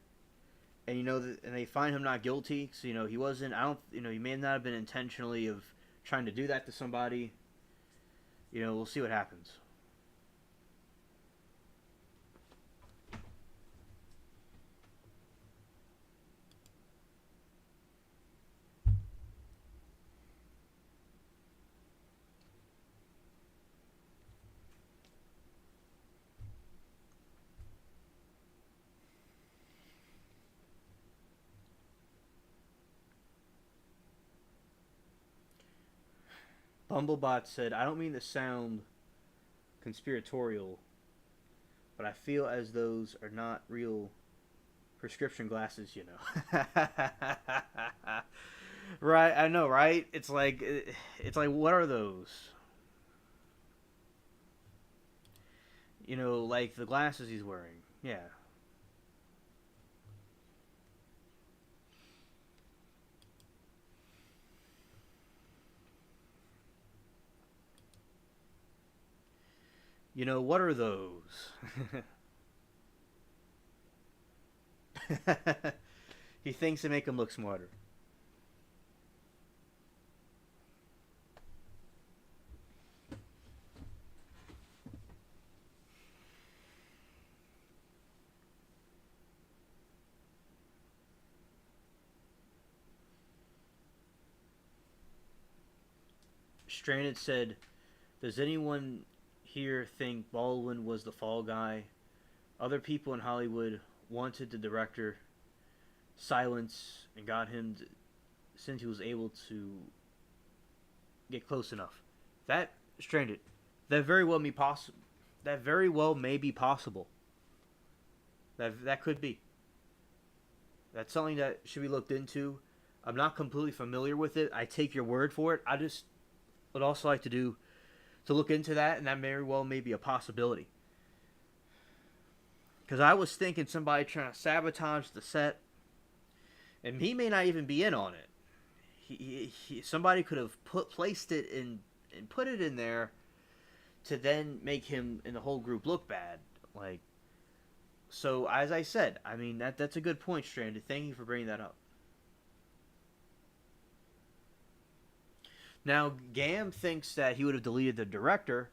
Speaker 1: And and they find him not guilty. So he wasn't. I don't. He may not have been intentionally of trying to do that to somebody. We'll see what happens. Bumblebot said, "I don't mean to sound conspiratorial, but I feel as those are not real prescription glasses." Right, I know, right? It's like, what are those? Like the glasses he's wearing. Yeah. What are those? He thinks they make him look smarter. Stranded said, "Does anyone here think Baldwin was the fall guy? Other people in Hollywood wanted the director silence and got him since he was able to get close enough. That Stranded. That very well may possible. That very well may be possible. That could be. That's something that should be looked into. I'm not completely familiar with it. I take your word for it. I just would also like to look into that, and that very well may be a possibility. Because I was thinking somebody trying to sabotage the set, and he may not even be in on it. Somebody could have placed it in and put it in there to then make him and the whole group look bad. Like, so as I said, I mean that's a good point, Stranded. Thank you for bringing that up. Now, Gam thinks that he would have deleted the director,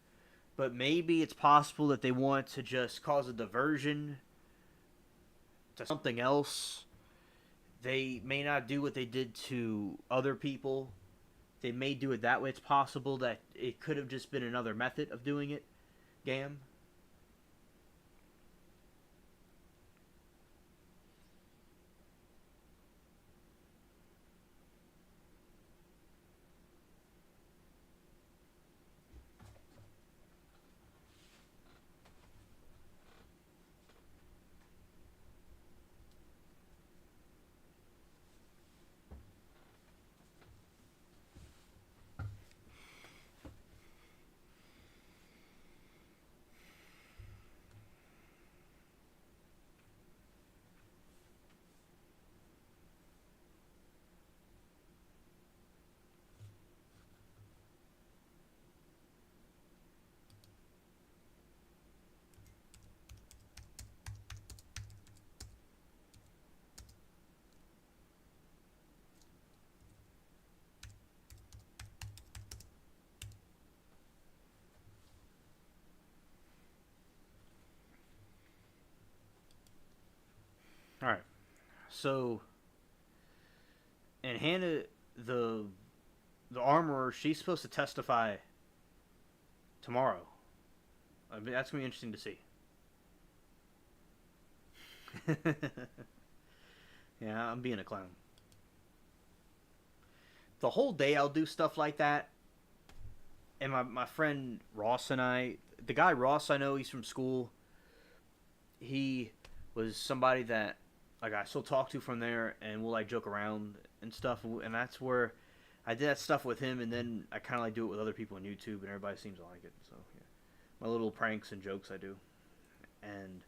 Speaker 1: but maybe it's possible that they want to just cause a diversion to something else. They may not do what they did to other people. They may do it that way. It's possible that it could have just been another method of doing it, Gam. All right. So, and Hannah, the the armorer, she's supposed to testify tomorrow. I mean, that's gonna be interesting to see. Yeah, I'm being a clown. The whole day I'll do stuff like that. And my friend Ross and I, the guy Ross I know, he's from school. He was somebody that like I still talk to from there, and we'll like joke around and stuff. And that's where I did that stuff with him, and then I kind of like do it with other people on YouTube, and everybody seems to like it. So yeah, my little pranks and jokes I do. And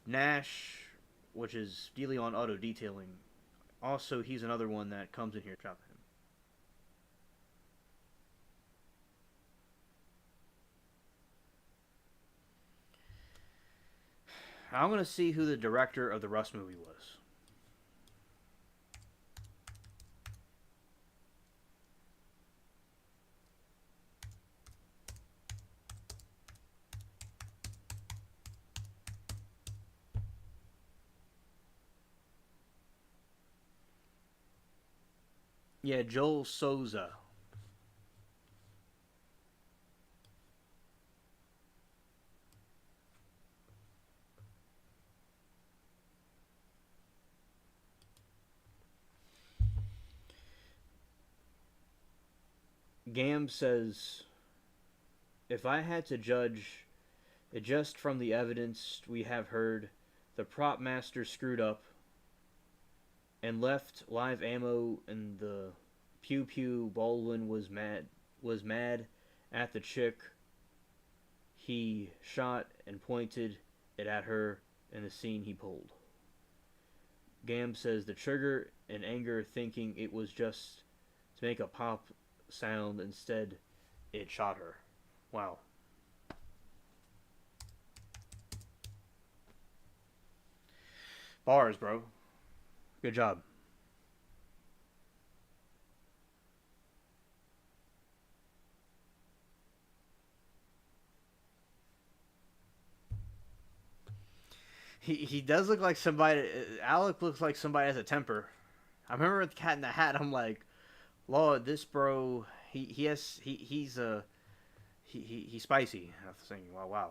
Speaker 1: Nash, which is DeLeon Auto Detailing, also he's another one that comes in here to shop him. I'm gonna see who the director of the Rust movie was. Yeah, Joel Souza. Gam says, if I had to judge it just from the evidence we have heard, the prop master screwed up and left live ammo in the pew pew. Baldwin was mad at the chick. He shot and pointed it at her in the scene he pulled. Gam says the trigger in anger, thinking it was just to make a pop sound. Instead, it shot her. Wow. Bars, bro. Good job. He does look like somebody. Alec looks like somebody has a temper. I remember with Cat in the Hat. I'm like, Lord, this bro. He's spicy. I was thinking, wow, wow.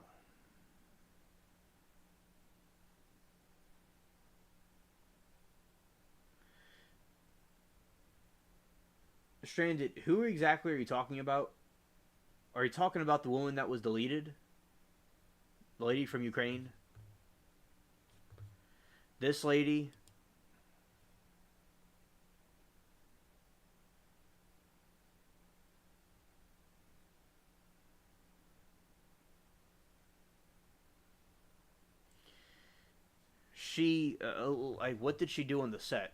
Speaker 1: Stranded. Who exactly are you talking about? Are you talking about the woman that was deleted? The lady from Ukraine? This lady? She, like, what did she do on the set?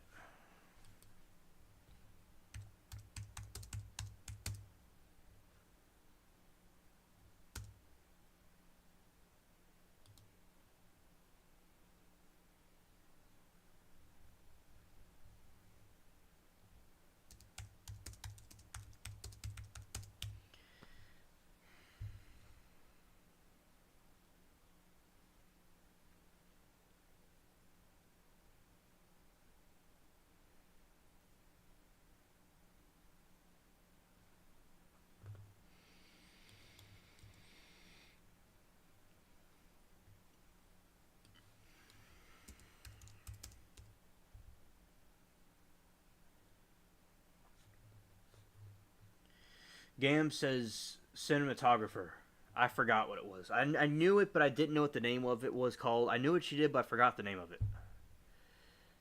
Speaker 1: Gam says cinematographer. I forgot what it was. I knew it, but I didn't know what the name of it was called. I knew what she did, but I forgot the name of it.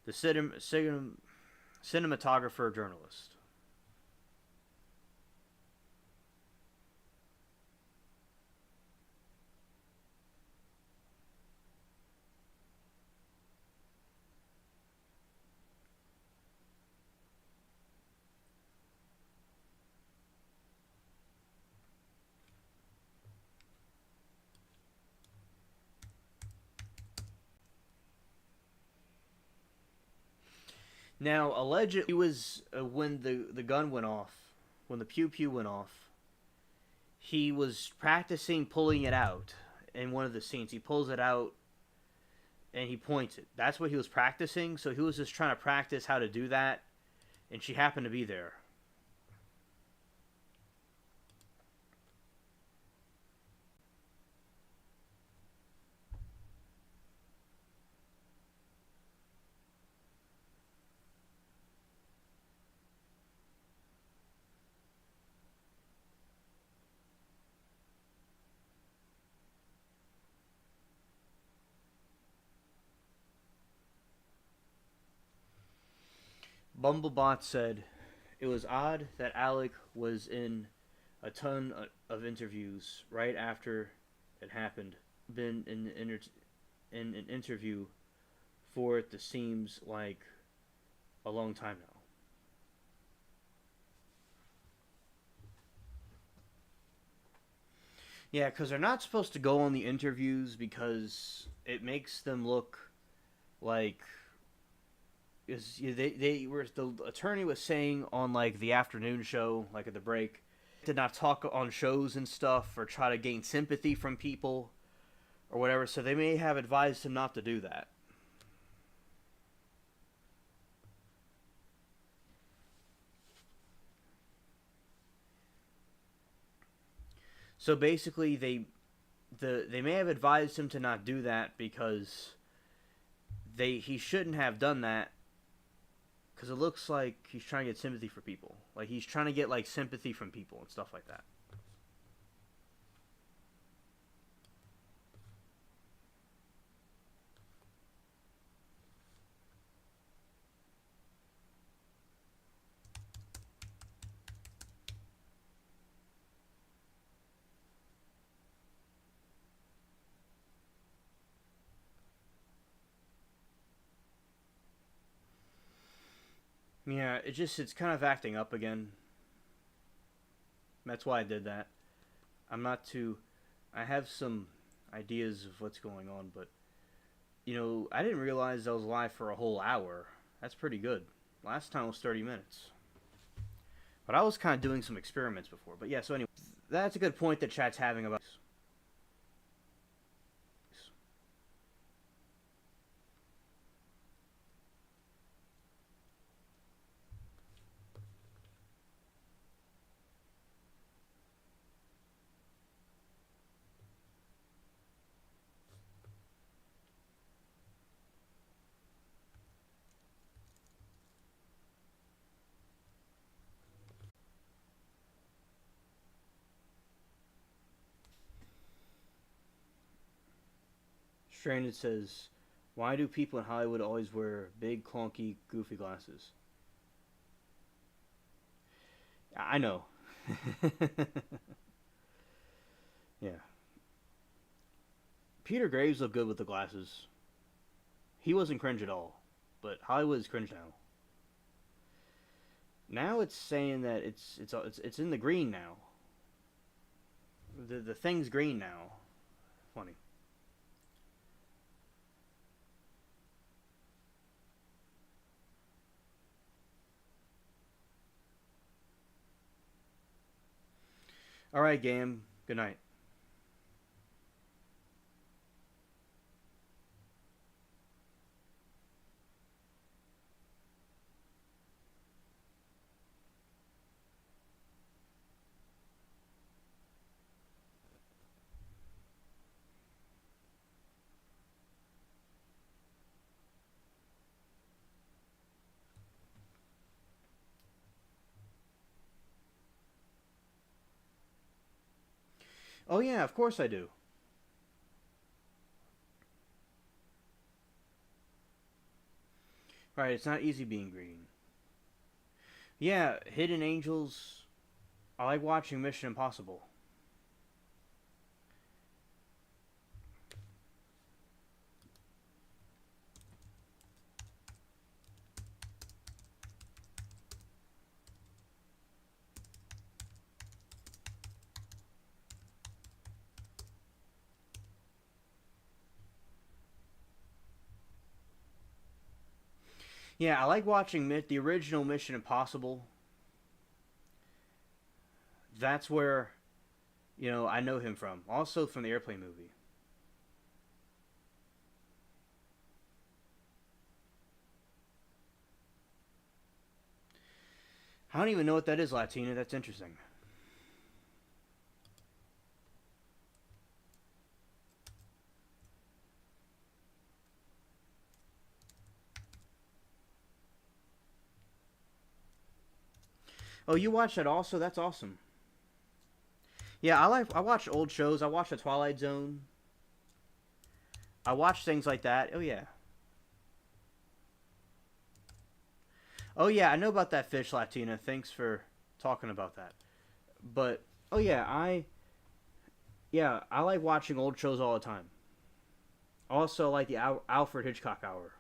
Speaker 1: The cinematographer journalist. Now, allegedly, it was when the gun went off, when the pew pew went off. He was practicing pulling it out in one of the scenes. He pulls it out and he points it. That's what he was practicing. So he was just trying to practice how to do that, and she happened to be there. Bumblebot said, "It was odd that Alec was in a ton of interviews right after it happened. Been in an interview for it seems like a long time now." Yeah, because they're not supposed to go on the interviews because it makes them look like is they were the attorney was saying on like the afternoon show, like at the break, did not talk on shows and stuff or try to gain sympathy from people or whatever. So they may have advised him not to do that. So basically, they may have advised him to not do that because he shouldn't have done that because it looks like he's trying to get sympathy for people. Like he's trying to get like sympathy from people and stuff like that. Yeah, it's kind of acting up again. That's why I did that. I'm not too. I have some ideas of what's going on, but I didn't realize I was live for a whole hour. That's pretty good. Last time was 30 minutes. But I was kind of doing some experiments before. But yeah, so anyway, that's a good point that chat's having about. Stranded says, "Why do people in Hollywood always wear big, clunky, goofy glasses?" I know. Yeah. Peter Graves looked good with the glasses. He wasn't cringe at all. But Hollywood is cringe now. Now it's saying that it's in the green now. The thing's green now. Funny. All right, game. Good night. Oh yeah, of course I do. Right, it's not easy being green. Yeah, Hidden Angels. I like watching Mission Impossible. Yeah, I like watching the original Mission Impossible. That's where I know him from. Also from the Airplane movie. I don't even know what that is, Latina. That's interesting. Oh, you watch that also? That's awesome. Yeah, I watch old shows. I watch The Twilight Zone. I watch things like that. Oh yeah. Oh yeah, I know about that fish, Latina. Thanks for talking about that. But oh yeah, I like watching old shows all the time. Also, like the Alfred Hitchcock Hour.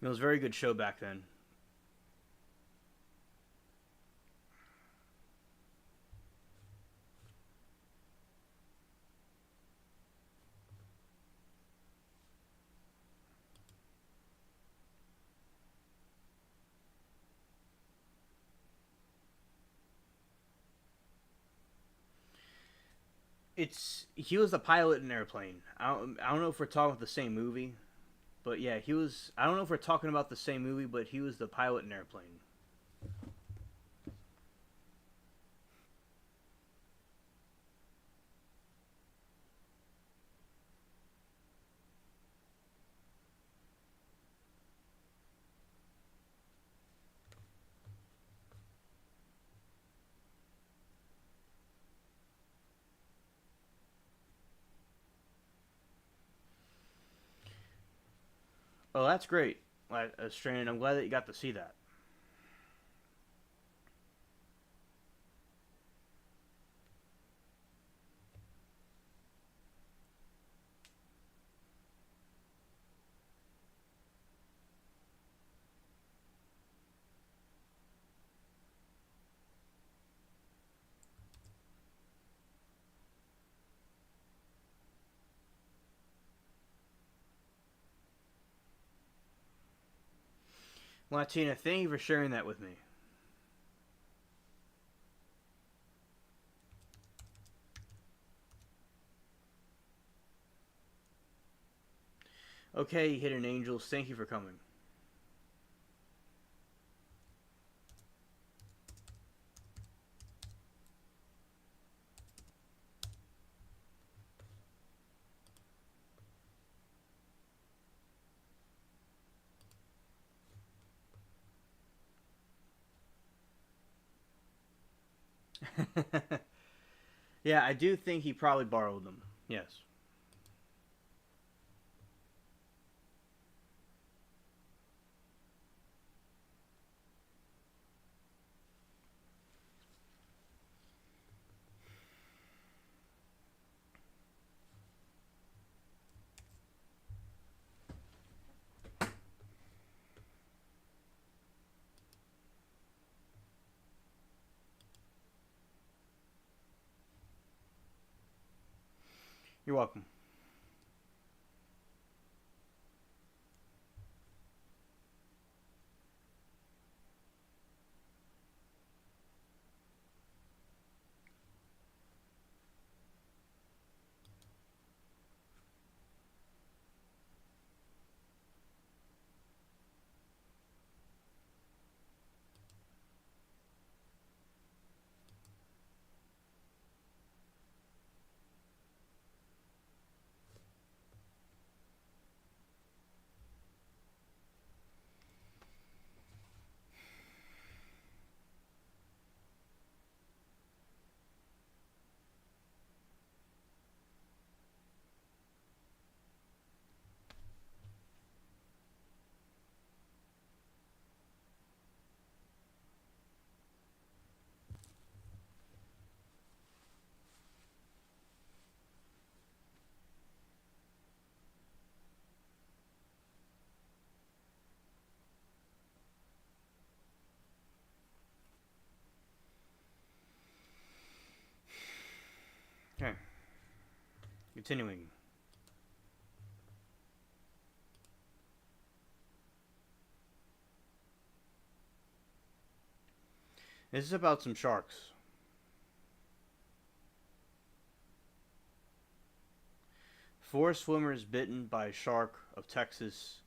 Speaker 1: It was a very good show back then. It's he was the pilot in Airplane. I don't know if we're talking about the same movie, but yeah, he was. I don't know if we're talking about the same movie, but he was the pilot in Airplane. Oh, that's great, Strand. I'm glad that you got to see that. Latina, thank you for sharing that with me. Okay, Hidden Angels, thank you for coming. Yeah, I do think he probably borrowed them. Yes. You're welcome. Okay, continuing. This is about some sharks. Four swimmers bitten by a shark of Texas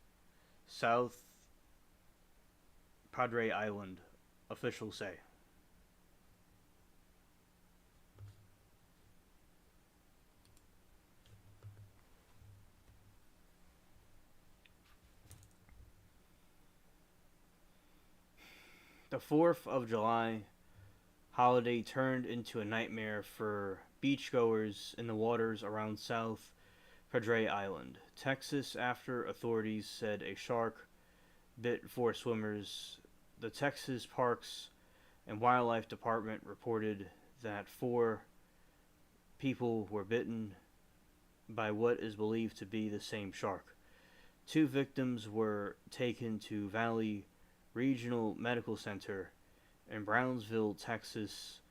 Speaker 1: South Padre Island, officials say. 4th of July holiday turned into a nightmare for beachgoers in the waters around South Padre Island, Texas, after authorities said a shark bit four swimmers. The Texas Parks and Wildlife Department reported that four people were bitten by what is believed to be the same shark. Two victims were taken to Valley Regional Medical Center in Brownsville, Texas,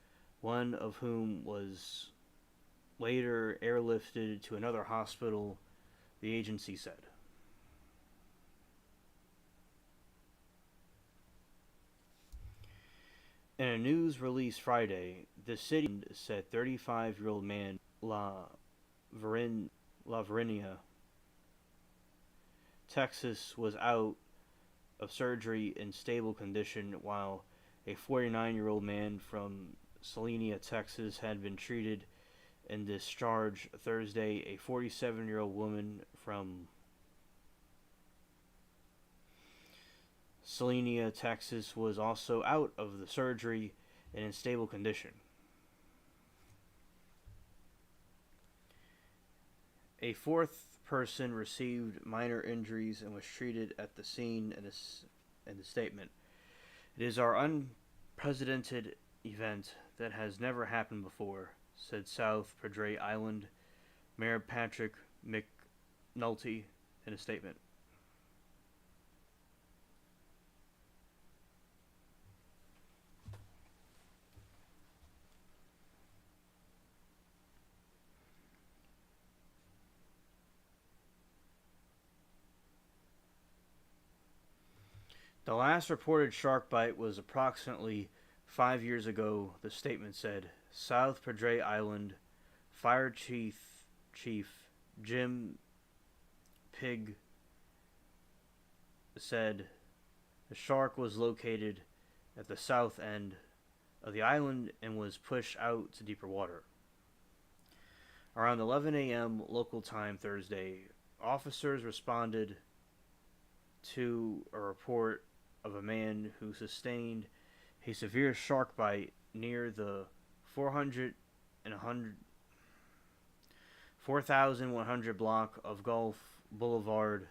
Speaker 1: one of whom was later airlifted to another hospital, the agency said. In a news release Friday, the city said 35-year-old man Laverinia, Texas, was out of surgery in stable condition, while a 49-year-old man from Salina, Texas, had been treated and discharged Thursday. A 47-year-old woman from Salina, Texas, was also out of the surgery and in stable condition. A fourth person received minor injuries and was treated at the scene in the statement. It is our unprecedented event that has never happened before, said South Padre Island Mayor Patrick McNulty in a statement. The last reported shark bite was approximately 5 years ago, the statement said. South Padre Island Fire Chief Jim Pigg said the shark was located at the south end of the island and was pushed out to deeper water. Around 11 a.m. local time Thursday, officers responded to a report of a man who sustained a severe shark bite near the 4,100 block of Gulf Boulevard,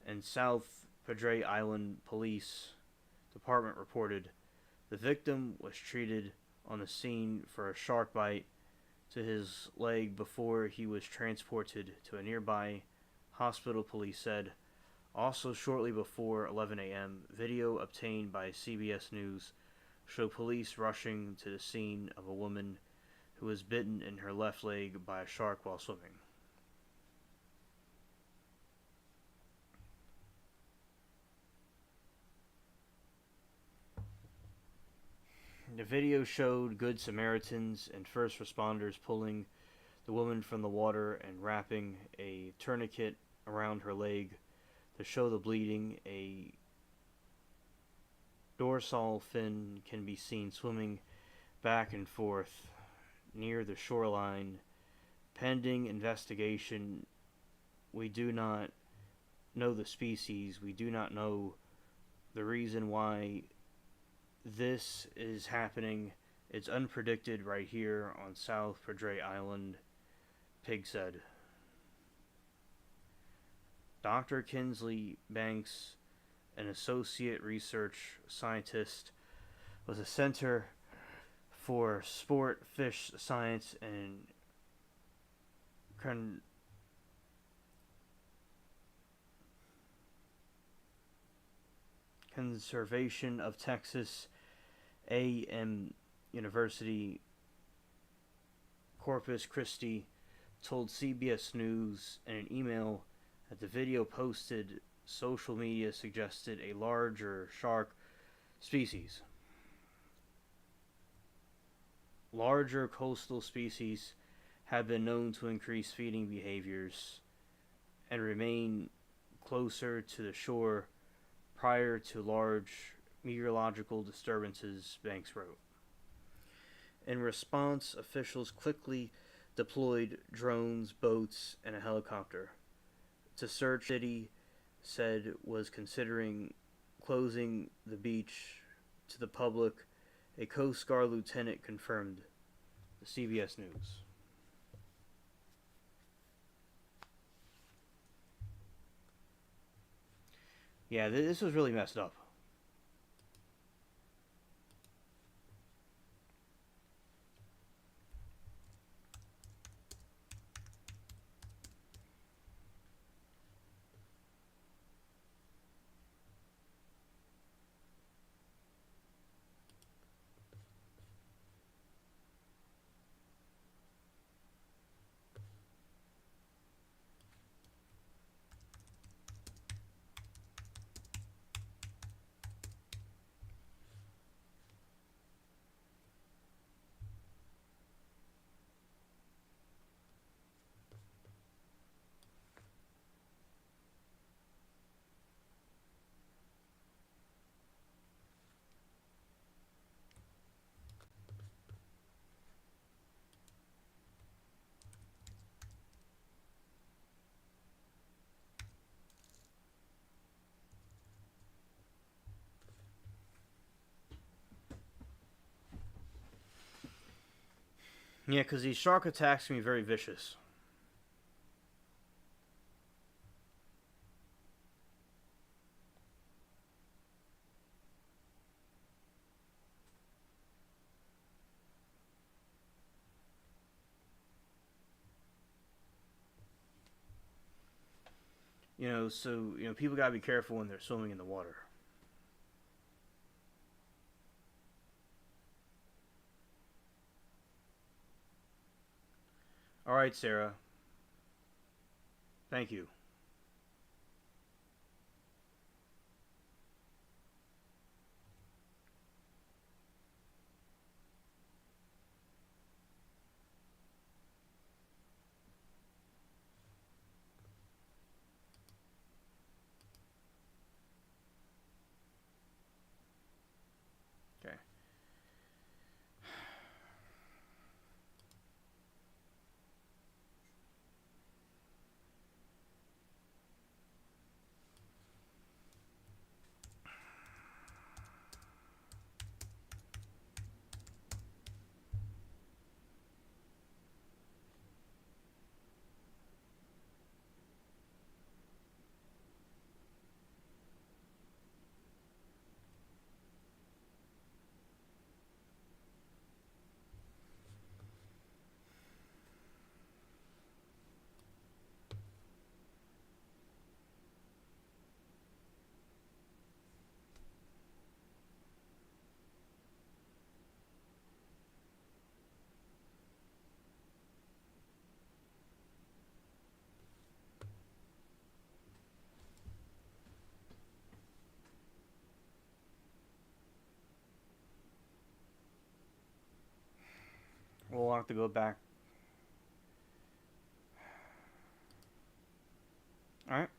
Speaker 1: and South Padre Island Police Department reported. The victim was treated on the scene for a shark bite to his leg before he was transported to a nearby hospital, police said. Also, shortly before 11 a.m., video obtained by CBS News showed police rushing to the scene of a woman who was bitten in her left leg by a shark while swimming. The video showed Good Samaritans and first responders pulling the woman from the water and wrapping a tourniquet around her leg to show the bleeding. A dorsal fin can be seen swimming back and forth near the shoreline. Pending investigation, we do not know the species. We do not know the reason why this is happening. It's unpredicted right here on South Padre Island, Pig said. Dr. Kinsley Banks, an associate research scientist with the Center for Sport Fish Science and Conservation of Texas A&M University, Corpus Christi, told CBS News in an email that the video posted social media suggested a larger shark species. Larger coastal species have been known to increase feeding behaviors and remain closer to the shore prior to large meteorological disturbances, Banks wrote. In response, officials quickly deployed drones, boats, and a helicopter to search. The city said was considering closing the beach to the public, a Coast Guard lieutenant confirmed. The CBS News. Yeah, this was really messed up. Yeah, because these shark attacks can be very vicious. So people gotta be careful when they're swimming in the water. All right, Sarah. Thank you. Okay. We'll have to go back. All right.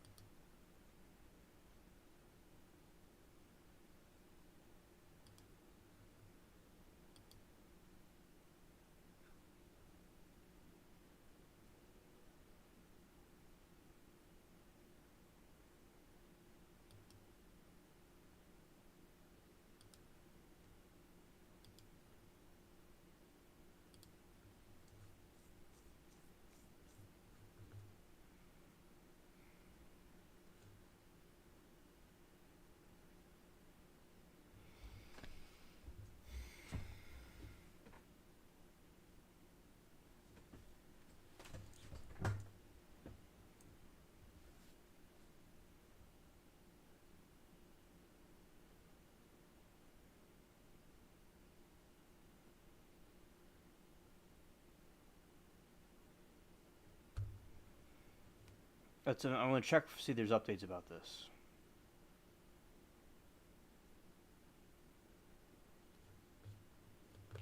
Speaker 1: I'm gonna check see if there's updates about this.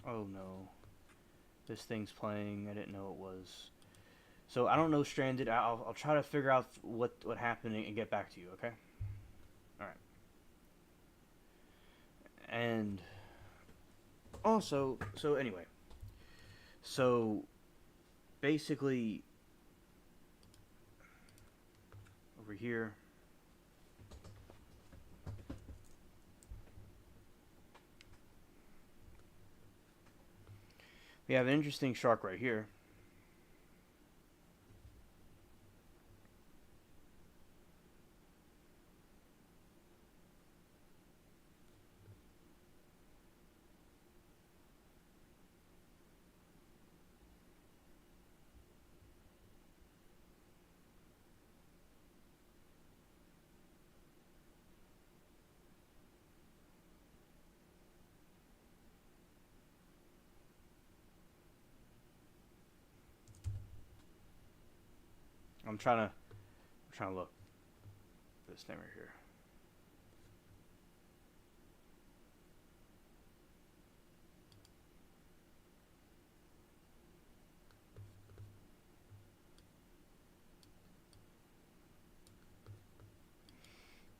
Speaker 1: Oh no, this thing's playing. I didn't know it was. So I don't know Stranded. I'll try to figure out what happened and get back to you. Okay. All right. And also, so anyway, so basically over here. We have an interesting shark right here. I'm trying to look for this name right here.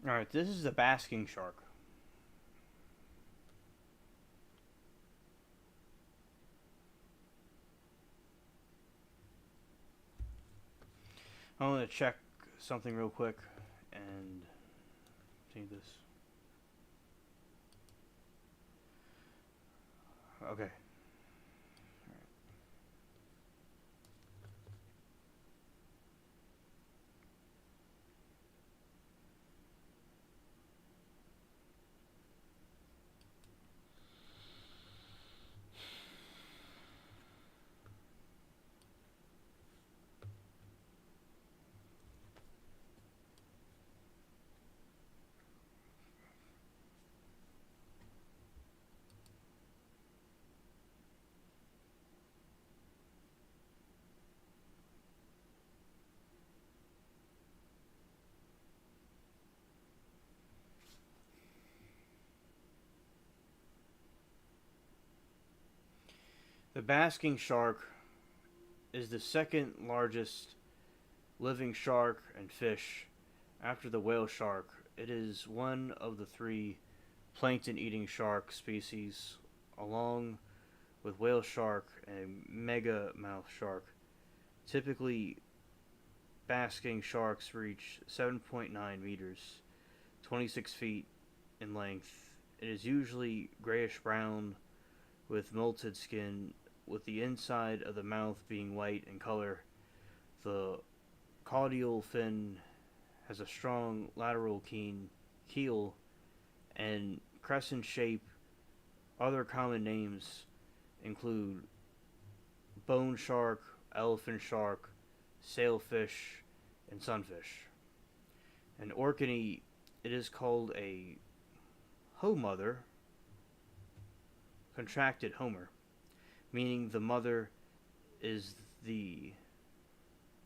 Speaker 1: All right, this is the basking shark. I want to check something real quick and see this. Okay. The basking shark is the second largest living shark and fish after the whale shark. It is one of the three plankton eating shark species, along with whale shark and mega mouth shark. Typically, basking sharks reach 7.9 meters, 26 feet in length. It is usually grayish brown with molted skin, with the inside of the mouth being white in color. The caudal fin has a strong lateral keel and crescent shape. Other common names include bone shark, elephant shark, sailfish, and sunfish. And Orkney, it is called a hoe mother, contracted homer, meaning the mother is the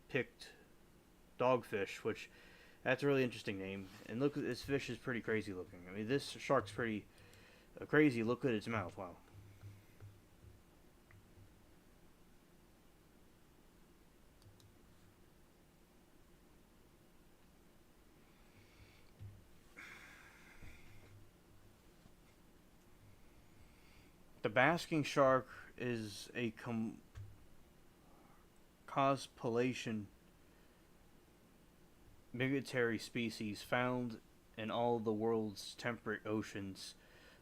Speaker 1: picked dogfish, which that's a really interesting name. And look, this fish is pretty crazy looking. I mean, this shark's pretty crazy. Look at its mouth. Wow. The basking shark is a cospulation migratory species found in all the world's temperate oceans,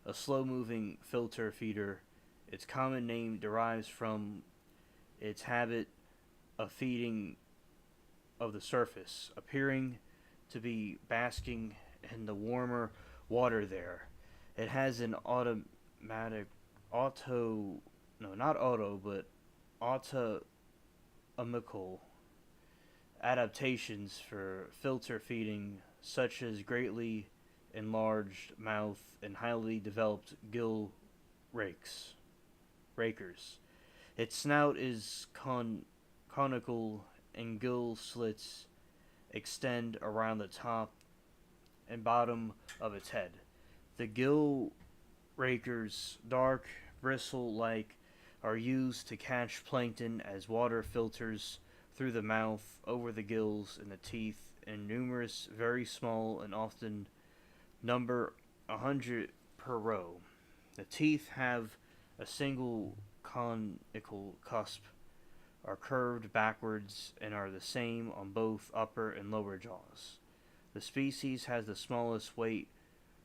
Speaker 1: a slow moving filter feeder. Its common name derives from its habit of feeding of the surface, appearing to be basking in the warmer water there. It has an automatic auto no not auto but autonomical adaptations for filter feeding, such as greatly enlarged mouth and highly developed gill rakers. Its snout is conical and gill slits extend around the top and bottom of its head. The gill rakers, dark, bristle like, are used to catch plankton as water filters through the mouth, over the gills, and the teeth, and numerous very small and often number 100 per row. The teeth have a single conical cusp, are curved backwards, and are the same on both upper and lower jaws. The species has the smallest weight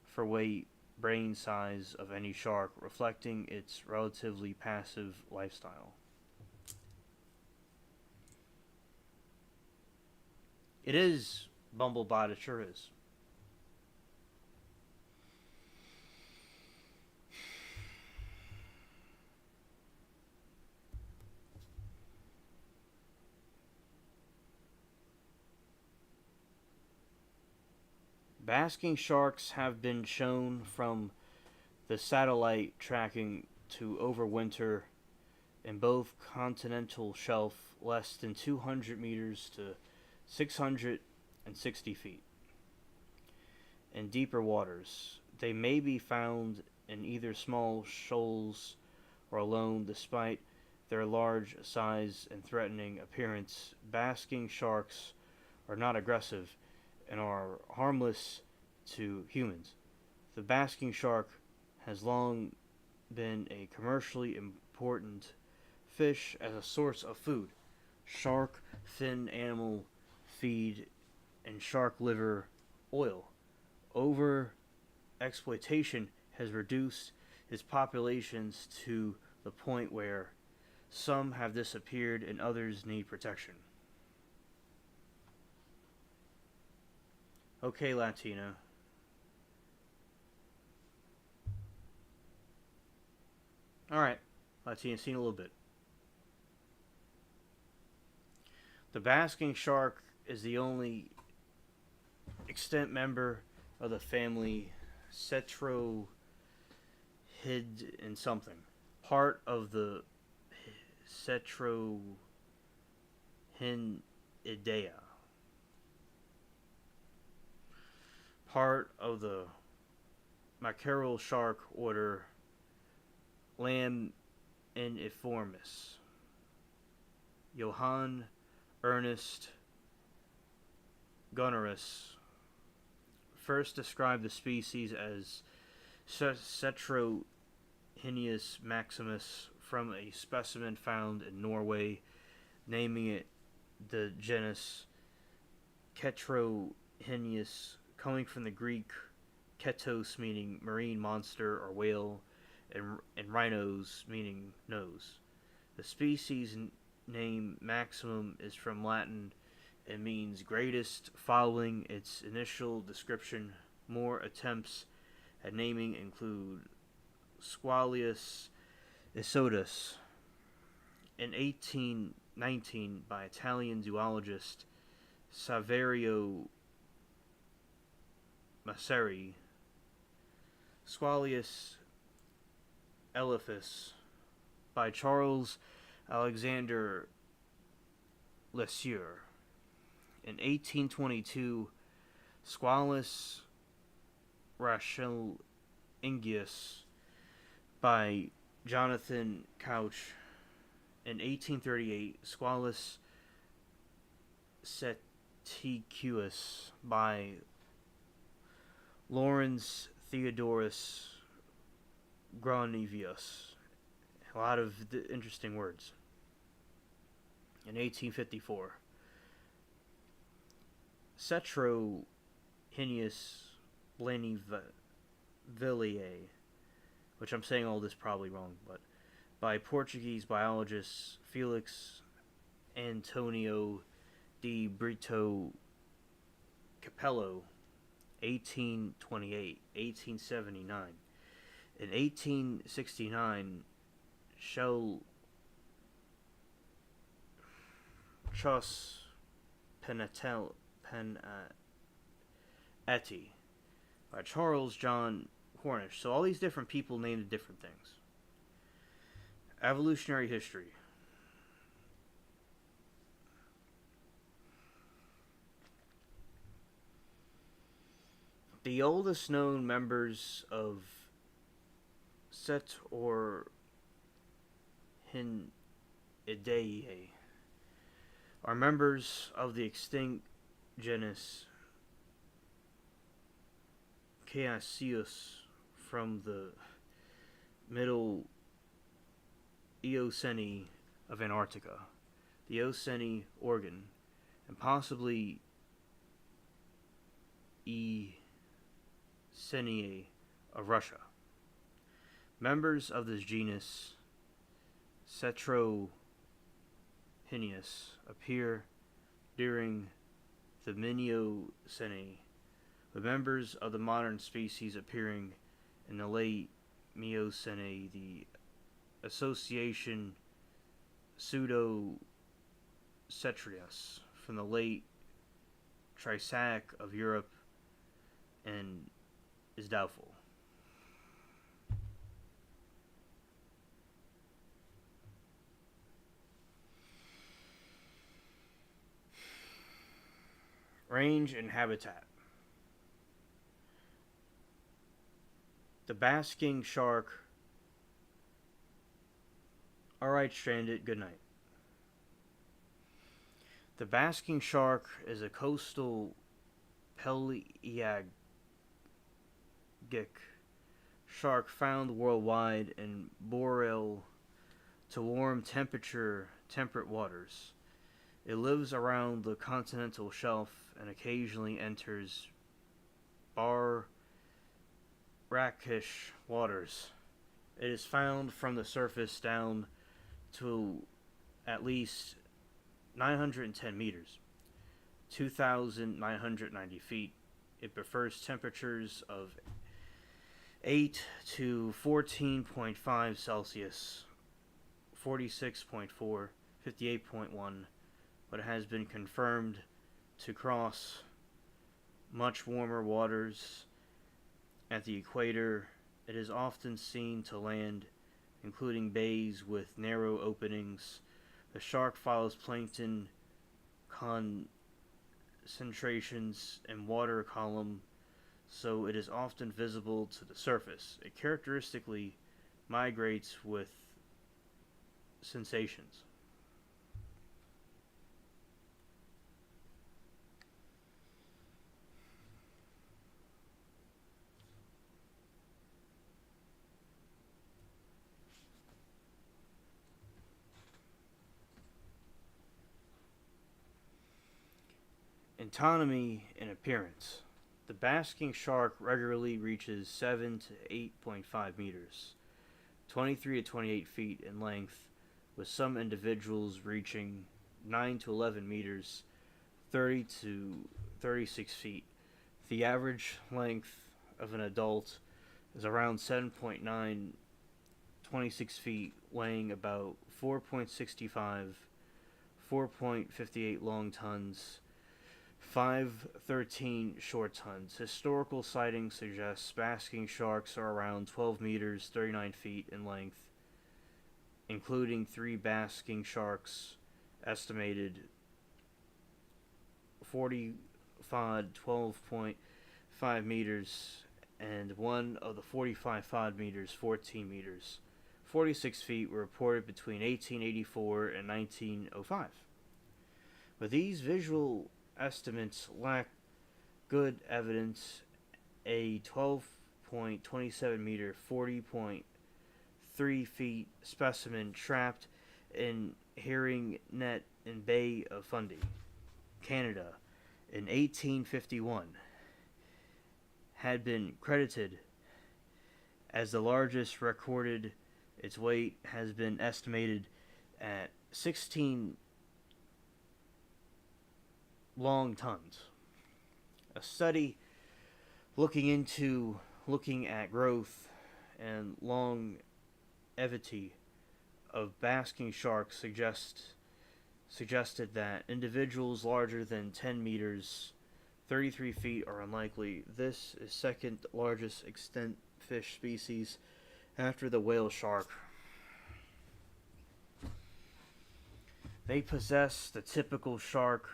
Speaker 1: for weight brain size of any shark, reflecting its relatively passive lifestyle. It is Bumblebot, it sure is. Basking sharks have been shown from the satellite tracking to overwinter in both continental shelf less than 200 meters to 660 feet. In deeper waters, they may be found in either small shoals or alone. Despite their large size and threatening appearance, basking sharks are not aggressive and are harmless to humans. The basking shark has long been a commercially important fish as a source of food. Shark fin animal feed and shark liver oil. Over exploitation has reduced its populations to the point where some have disappeared and others need protection. Okay, Latina. Alright, Latina, seen a little bit. The basking shark is the only extant member of the family Cetrohid and something. Part of the Cetrohinidae. Part of the mackerel shark order Laminiformis. Johann Ernest Gunnerus first described the species as Cetrohinius maximus from a specimen found in Norway, naming it the genus Cetrohinius, coming from the Greek ketos, meaning marine monster or whale, and rhinos, meaning nose. The species name maximum is from Latin and means greatest. Following its initial description, more attempts at naming include Squalius isodus in 1819 by Italian zoologist Saverio Masseri, Squalius elephas by Charles Alexander Lesieur. In 1822, Squalus rachelingius by Jonathan Couch. In 1838, Squalus seticuus by Lawrence Theodorus Gronivius. A lot of interesting words. In 1854, Cetrohinius Blainvilliers, which I'm saying all this probably wrong, but by Portuguese biologist Felix Antonio de Brito Capello, 1828, 1879. In 1869, Chos Penetti by Charles John Cornish. So all these different people named different things. Evolutionary history. The oldest known members of Cetrohinidae are members of the extinct genus Caasius from the Middle Eocene of Antarctica, the Eocene Oregon, and possibly Eocene of Russia. Members of this genus, Cetrohinius, appear during the Miocene, with members of the modern species appearing in the late Miocene. The association Pseudocetrius from the late Triassic of Europe and is doubtful. Range and habitat. The basking shark. Alright, stranded, good night. The basking shark is a coastal pelagic shark found worldwide in boreal to warm temperate waters. It lives around the continental shelf and occasionally enters brackish waters. It is found from the surface down to at least 910 meters, 2,990 feet. It prefers temperatures of 8 to 14.5 Celsius, 46.4, 58.1, but it has been confirmed to cross much warmer waters at the equator. It is often seen to land, including bays with narrow openings. The shark follows plankton concentrations in water column, so it is often visible to the surface. It characteristically migrates with sensations. Anatomy and appearance. The basking shark regularly reaches 7 to 8.5 meters, 23 to 28 feet in length, with some individuals reaching 9 to 11 meters, 30 to 36 feet. The average length of an adult is around 7.9, 26 feet, weighing about 4.65, 4.58 long tons, 513 short tons. Historical sightings suggest basking sharks are around 12 meters, 39 feet in length, including 3 basking sharks estimated 45 12.5 meters, and one of the 45 5 meters, 14 meters. 46 feet were reported between 1884 and 1905. But these visual estimates lack good evidence. A 12.27 meter, 40.3 feet specimen trapped in herring net in Bay of Fundy, Canada, in 1851 had been credited as the largest recorded. Its weight has been estimated at 16 long tons. A study looking at growth and longevity of basking sharks suggested that individuals larger than 10 meters, 33 feet, are unlikely. This is second largest extant fish species after the whale shark. They possess the typical shark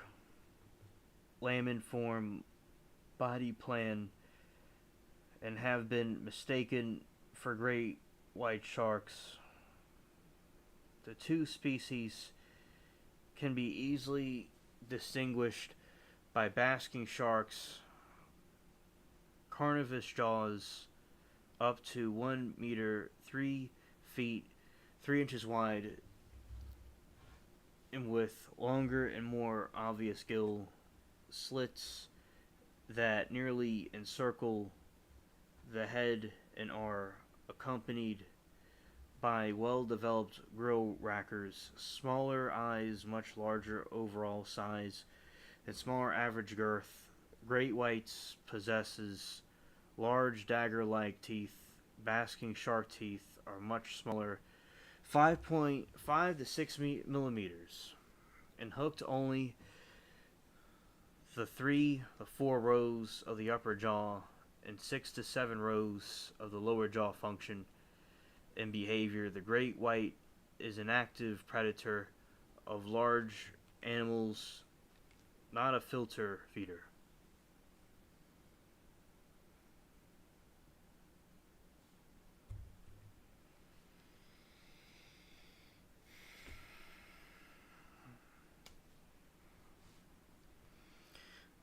Speaker 1: laminiform body plan and have been mistaken for great white sharks. The two species can be easily distinguished by basking sharks' carnivorous jaws up to 1 meter, 3 feet, 3 inches wide, and with longer and more obvious gill slits that nearly encircle the head and are accompanied by well-developed grill rackers, smaller eyes, much larger overall size, and smaller average girth. Great whites possesses large dagger-like teeth. Basking shark teeth are much smaller, 5.5 to 6 millimeters, and hooked only the 4 rows of the upper jaw and 6 to 7 rows of the lower jaw function and behavior. The great white is an active predator of large animals, not a filter feeder.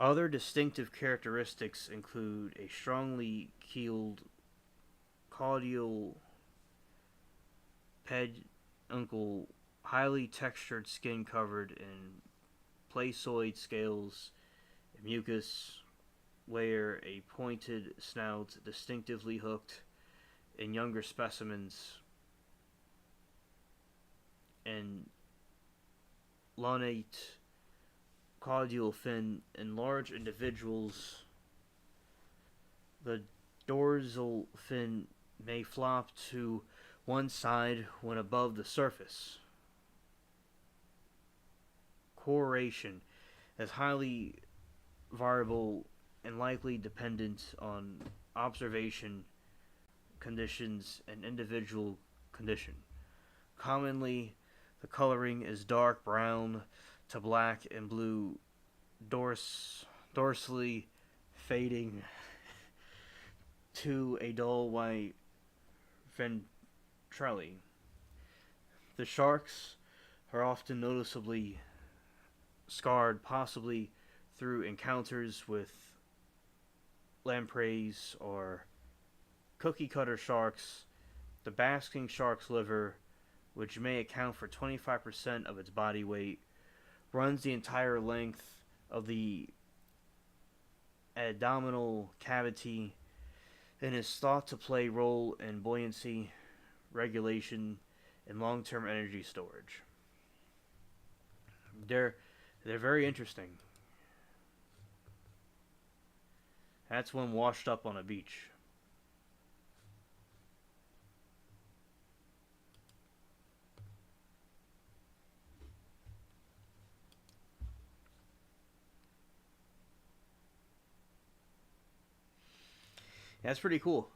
Speaker 1: Other distinctive characteristics include a strongly keeled caudal peduncle, highly textured skin covered in placoid scales and mucus layer, a pointed snout distinctively hooked in younger specimens, and lunate caudal fin in large individuals. The dorsal fin may flop to one side when above the surface. Coloration is highly variable and likely dependent on observation conditions and individual condition. Commonly, the coloring is dark brown to black and blue, dorsally fading to a dull white ventrally. The sharks are often noticeably scarred, possibly through encounters with lampreys or cookie cutter sharks. The basking shark's liver, which may account for 25% of its body weight, runs the entire length of the abdominal cavity and is thought to play a role in buoyancy, regulation, and long-term energy storage. They're very interesting. That's when washed up on a beach. Yeah, that's pretty cool.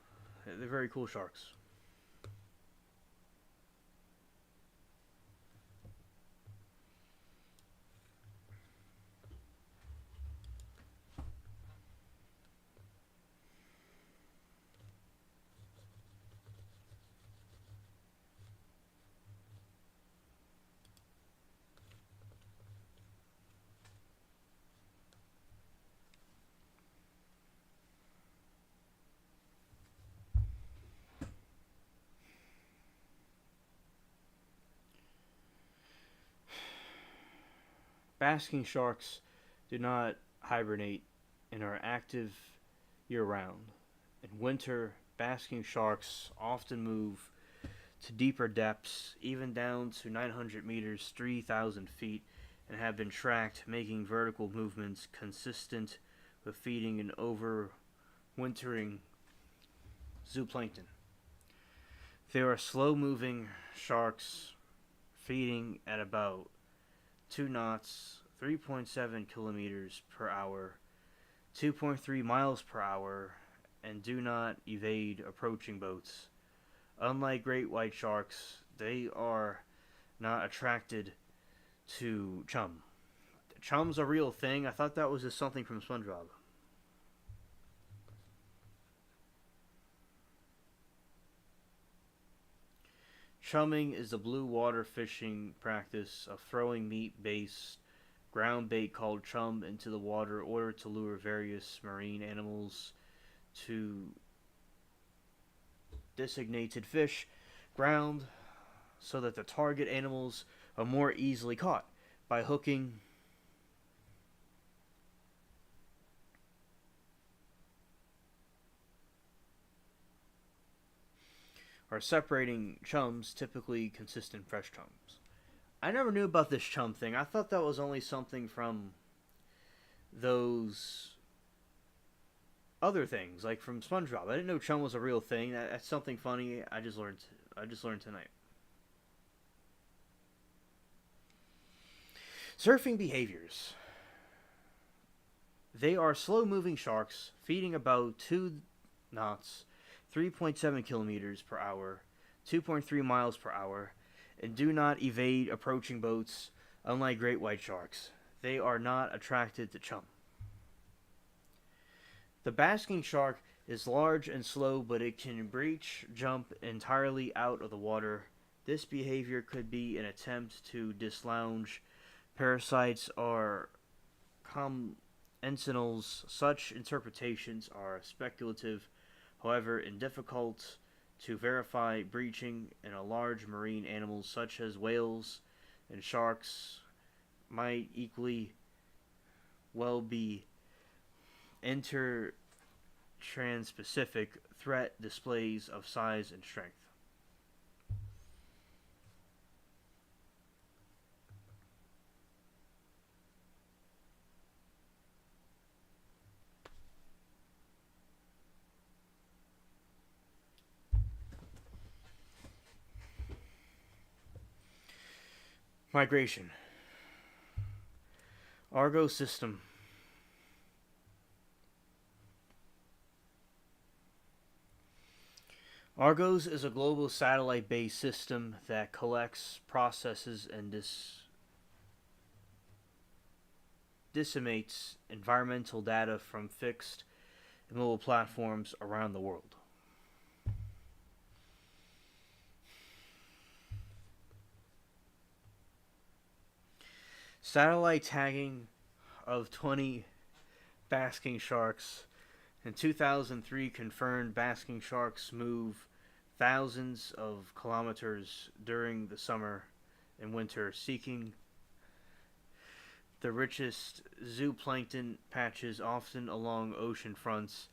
Speaker 1: They're very cool sharks. Basking sharks do not hibernate and are active year-round. In winter, basking sharks often move to deeper depths, even down to 900 meters, 3,000 feet, and have been tracked making vertical movements consistent with feeding and overwintering zooplankton. They are slow-moving sharks, feeding at about 2 knots, 3.7 kilometers per hour, 2.3 miles per hour, and do not evade approaching boats. Unlike great white sharks, they are not attracted to chum. Chum's a real thing. I thought that was just something from SpongeBob. Chumming is the blue water fishing practice of throwing meat-based ground bait called chum into the water in order to lure various marine animals to designated fish ground so that the target animals are more easily caught by hooking are separating chums typically consist in fresh chums. I never knew about this chum thing. I thought that was only something from those other things, like from SpongeBob. I didn't know chum was a real thing. That's something funny. I just learned. I just learned tonight. Surfing behaviors. They are slow-moving sharks, feeding about 2 knots, 3.7 kilometers per hour, 2.3 miles per hour, and do not evade approaching boats. Unlike great white sharks, they are not attracted to chum. The basking shark is large and slow, but it can breach jump entirely out of the water. This behavior could be an attempt to dislodge parasites or encinals. Such interpretations are speculative, however, and difficult to verify. Breaching in a large marine animals such as whales and sharks might equally well be inter-trans-Pacific threat displays of size and strength. Migration. Argo system. Argos is a global satellite-based system that collects, processes, and disseminates environmental data from fixed and mobile platforms around the world. Satellite tagging of 20 basking sharks in 2003 confirmed basking sharks move thousands of kilometers during the summer and winter, seeking the richest zooplankton patches, often along ocean fronts.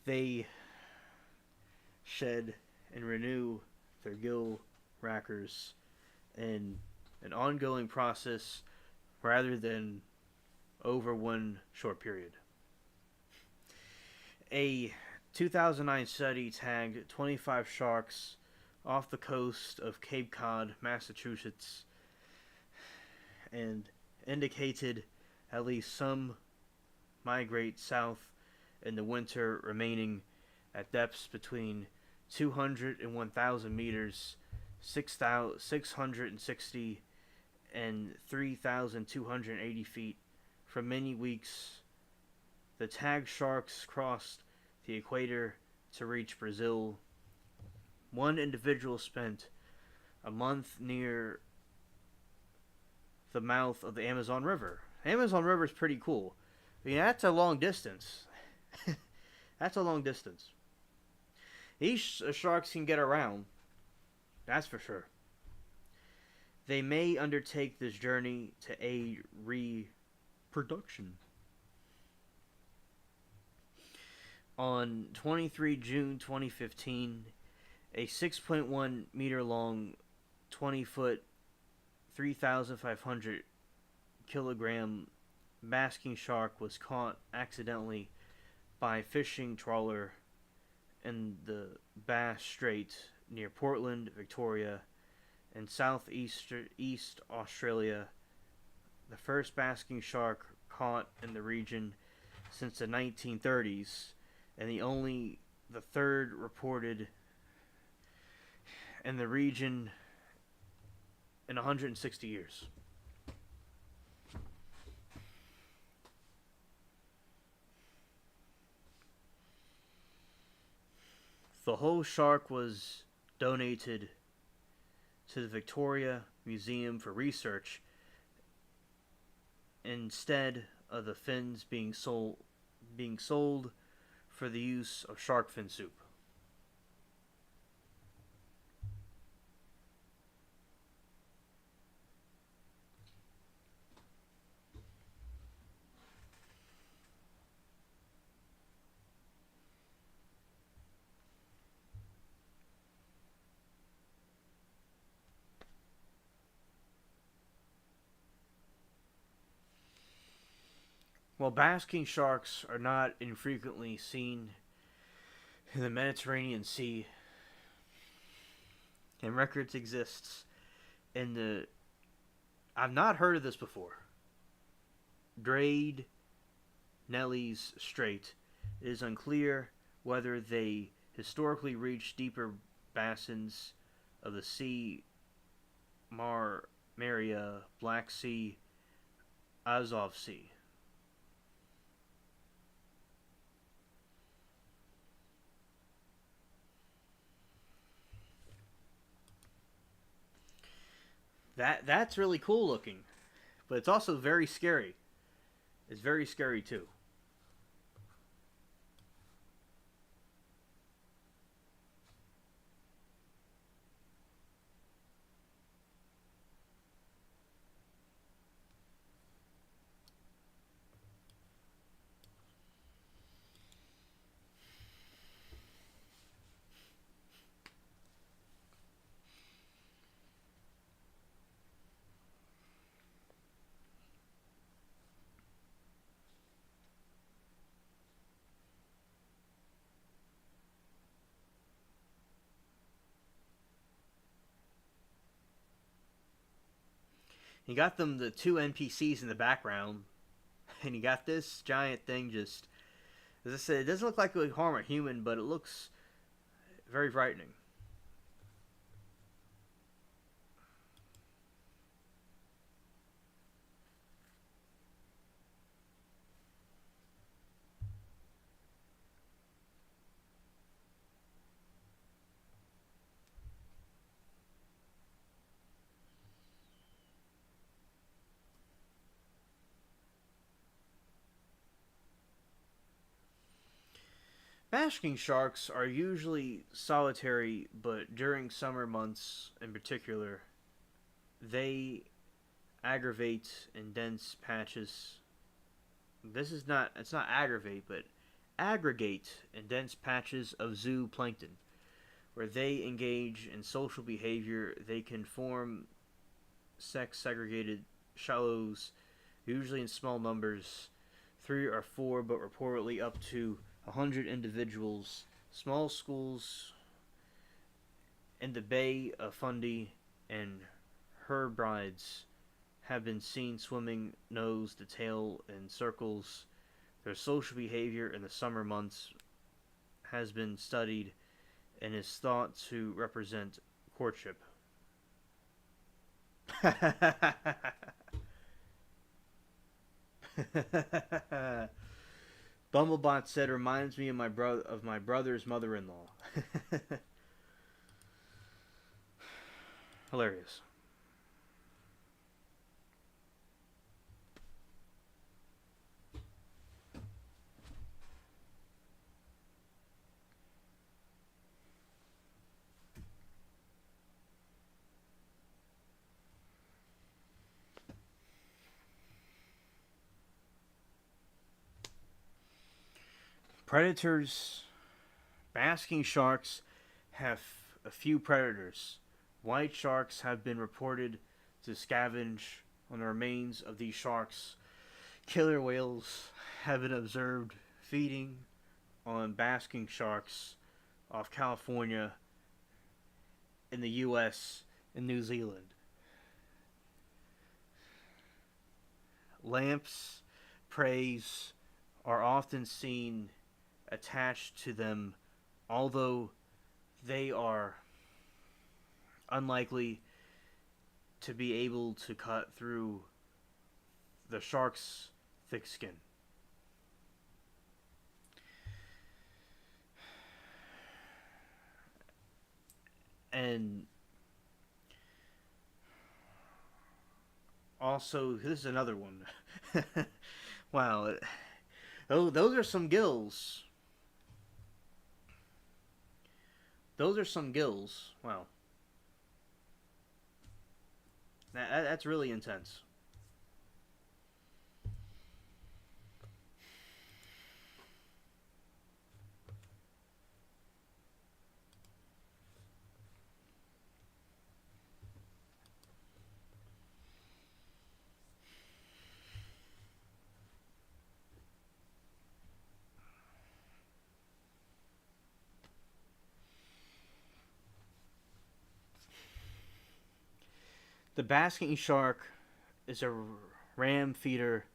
Speaker 1: They shed and renew their gill rackers in an ongoing process rather than over one short period. A 2009 study tagged 25 sharks off the coast of Cape Cod, Massachusetts, and indicated at least some migrate south in the winter, remaining at depths between 200 and 1,000 meters, 660 and 3,280 feet. For many weeks, the tagged sharks crossed the equator to reach Brazil. One individual spent a month near the mouth of the Amazon River. The Amazon River is pretty cool. I mean, that's a long distance. That's a long distance. These sharks can get around. That's for sure. They may undertake this journey to aid reproduction. On 23 June 2015, a 6.1 meter long, 20 foot, 3,500 kilogram basking shark was caught accidentally by a fishing trawler in the Bass Strait near Portland, Victoria, in East Australia. The first basking shark caught in the region since the 1930s, and the third reported in the region in 160 years. The whole shark was donated to the Victoria Museum for research instead of the fins being sold for the use of shark fin soup. While basking sharks are not infrequently seen in the Mediterranean Sea, and records exists in the I've not heard of this before. Drade Nelly's Strait. It is unclear whether they historically reached deeper basins of the Sea, Maria, Black Sea, Azov Sea. That's really cool looking, but it's also very scary. It's very scary too. You got them the two NPCs in the background, and you got this giant thing just. As I said, it doesn't look like it would harm a human, but it looks very frightening. Basking sharks are usually solitary, but during summer months in particular, they aggravate in dense patches. It's not aggravate, but aggregate in dense patches of zooplankton, where they engage in social behavior. They can form sex segregated shallows, usually in small numbers, 3 or 4, but reportedly up to 100 individuals. Small schools in the Bay of Fundy and Hebrides have been seen swimming nose to tail in circles. Their social behavior in the summer months has been studied and is thought to represent courtship. Bumblebot said, "Reminds me of my brother's mother-in-law." Hilarious. Predators. Basking sharks have a few predators. White sharks have been reported to scavenge on the remains of these sharks. Killer whales have been observed feeding on basking sharks off California, in the U.S., and New Zealand. Lamps, preys are often seen attached to them, although they are unlikely to be able to cut through the shark's thick skin. And also, this is another one. Wow. Oh, those are some gills. Those are some gills. Wow. That's really intense. The basking shark is a ram feeder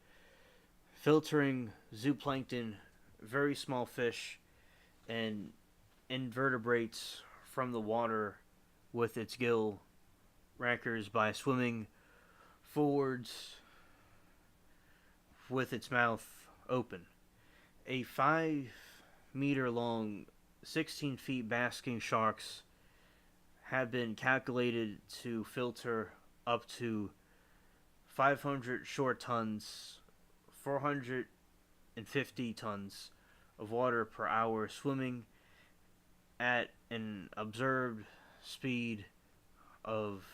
Speaker 1: filtering zooplankton, very small fish, and invertebrates from the water with its gill rankers by swimming forwards with its mouth open. A 5-meter long, 16 feet basking sharks have been calculated to filter up to 500 short tons, 450 tons of water per hour, swimming at an observed speed of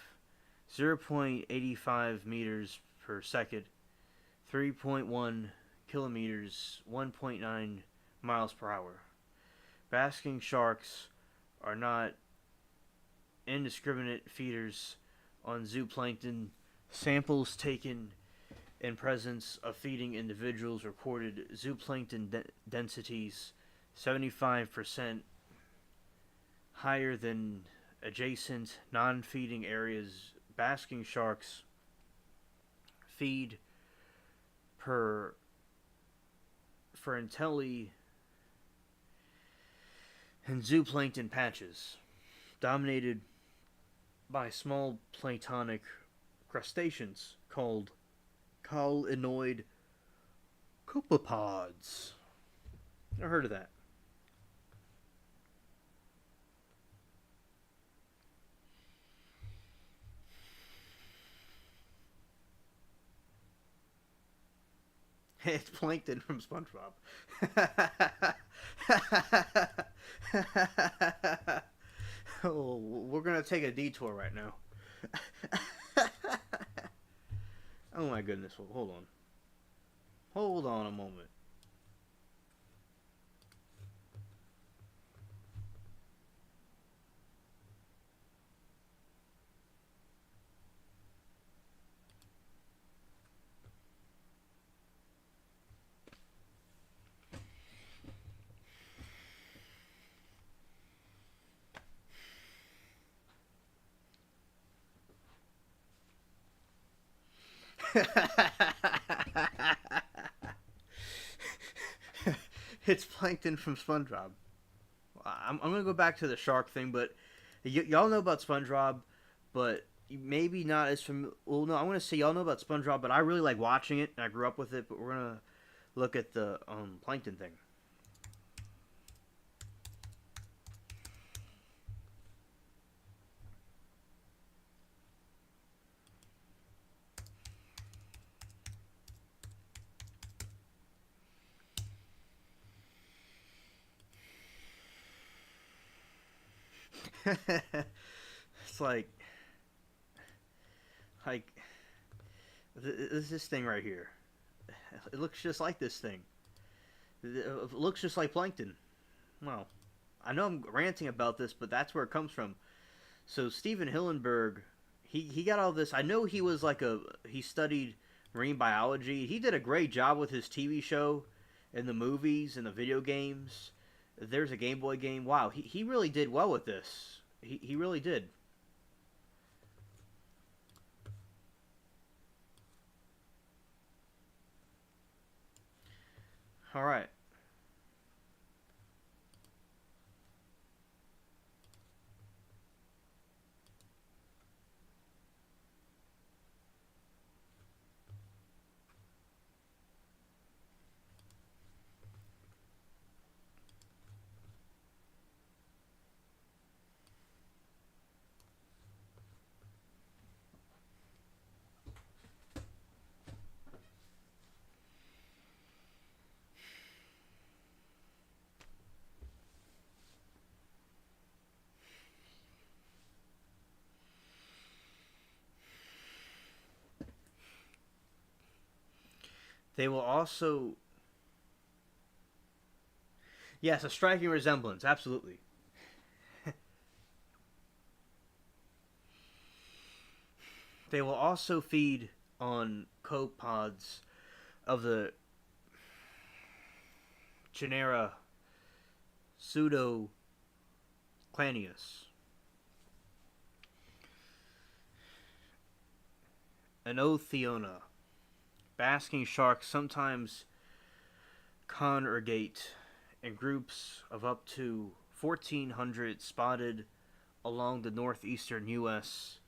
Speaker 1: 0.85 meters per second, 3.1 kilometers, 1.9 miles per hour. Basking sharks are not indiscriminate feeders on zooplankton. Samples taken in presence of feeding individuals recorded zooplankton densities 75% higher than adjacent non-feeding areas. Basking sharks feed per for intelli and zooplankton patches, dominated by small planktonic crustaceans called collinoid copepods. Never heard of that. It's plankton from SpongeBob. Oh, we're gonna take a detour right now. Oh my goodness! Hold on. Hold on a moment. It's plankton from SpongeBob. I'm gonna go back to the shark thing, but y'all know about SpongeBob, but maybe not as familiar. Well, no, I'm gonna say y'all know about SpongeBob, but I really like watching it, and I grew up with it. But we're gonna look at the plankton thing. It's like this thing right here. It looks just like this thing. It looks just like plankton. Well, I know I'm ranting about this, but that's where it comes from. So Steven Hillenberg, he got all this. I know he studied marine biology. He did a great job with his TV show, and the movies and the video games. There's a Game Boy game. Wow, he really did well with this. He really did. All right. They will also, yes, a striking resemblance, absolutely. They will also feed on copepods of the genera Pseudoclanius. Anothiona. Basking sharks sometimes congregate in groups of up to 1,400 spotted along the northeastern U.S.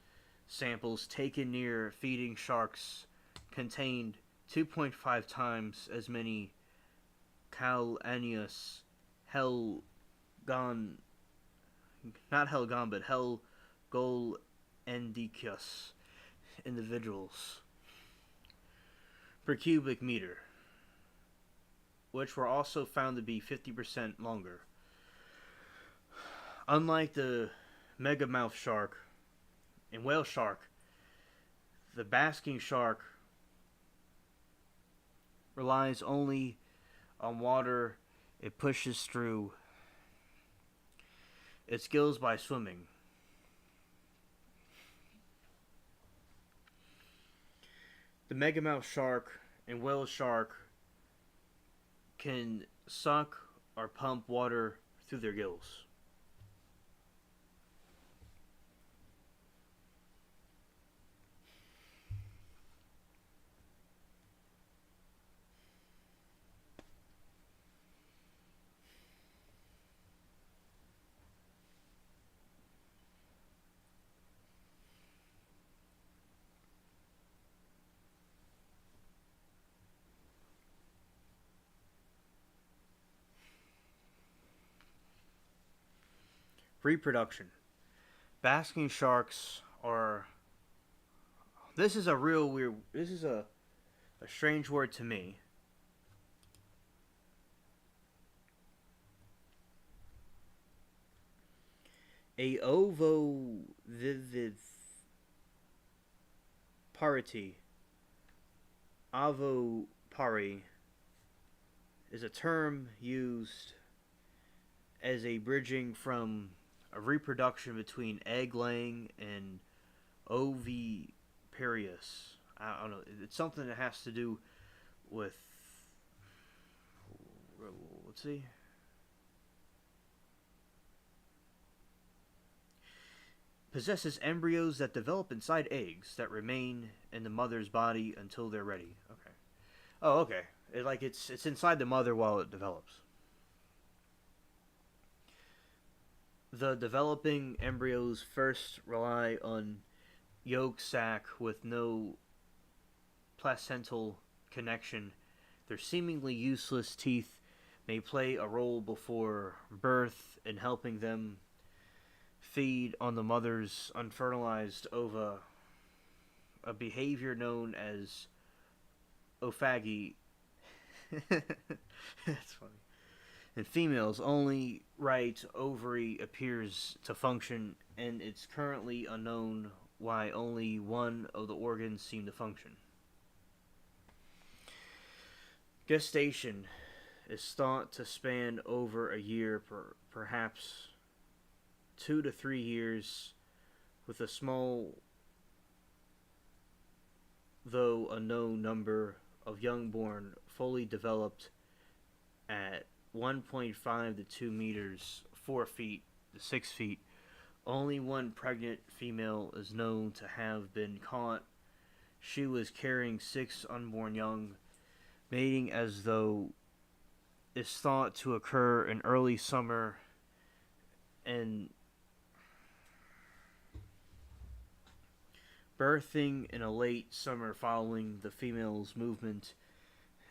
Speaker 1: Samples taken near feeding sharks contained 2.5 times as many Calanius Helgon, not Helgon, but Helgolandicus individuals per cubic meter, which were also found to be 50% longer. Unlike the megamouth shark and whale shark, the basking shark relies only on water it pushes through its gills by swimming. The megamouth shark and whale shark can suck or pump water through their gills. Reproduction. Basking sharks are. This is a real weird. This is a strange word to me. A ovoviviparity, ovopary, is a term used as a bridging from a reproduction between egg laying and oviparous. I don't know. It's something that has to do with. Let's see. Possesses embryos that develop inside eggs that remain in the mother's body until they're ready. Okay. Oh, okay. It's inside the mother while it develops. The developing embryos first rely on yolk sac with no placental connection. Their seemingly useless teeth may play a role before birth in helping them feed on the mother's unfertilized ova, a behavior known as ophagy. That's funny. In females, only right ovary appears to function, and it's currently unknown why only one of the organs seem to function. Gestation is thought to span over a year, perhaps 2 to 3 years, with a small, though unknown, number of youngborn fully developed at 1.5 to 2 meters, 4 feet to 6 feet. Only one pregnant female is known to have been caught. She was carrying 6 unborn young. Mating, as though, is thought to occur in early summer and birthing in a late summer following the female's movement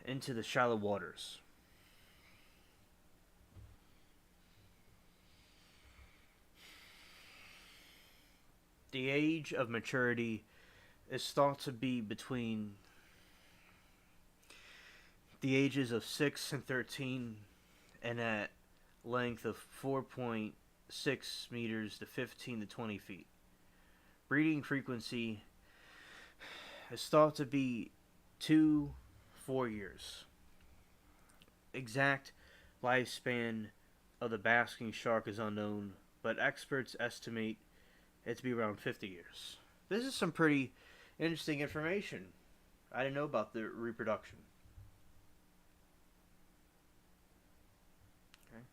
Speaker 1: into the shallow waters. The age of maturity is thought to be between the ages of 6 and 13, and at length of 4.6 meters to 15 to 20 feet. Breeding frequency is thought to be 2-4 years. Exact lifespan of the basking shark is unknown, but experts estimate it to be around 50 years. This is some pretty interesting information. I didn't know about the reproduction. Okay.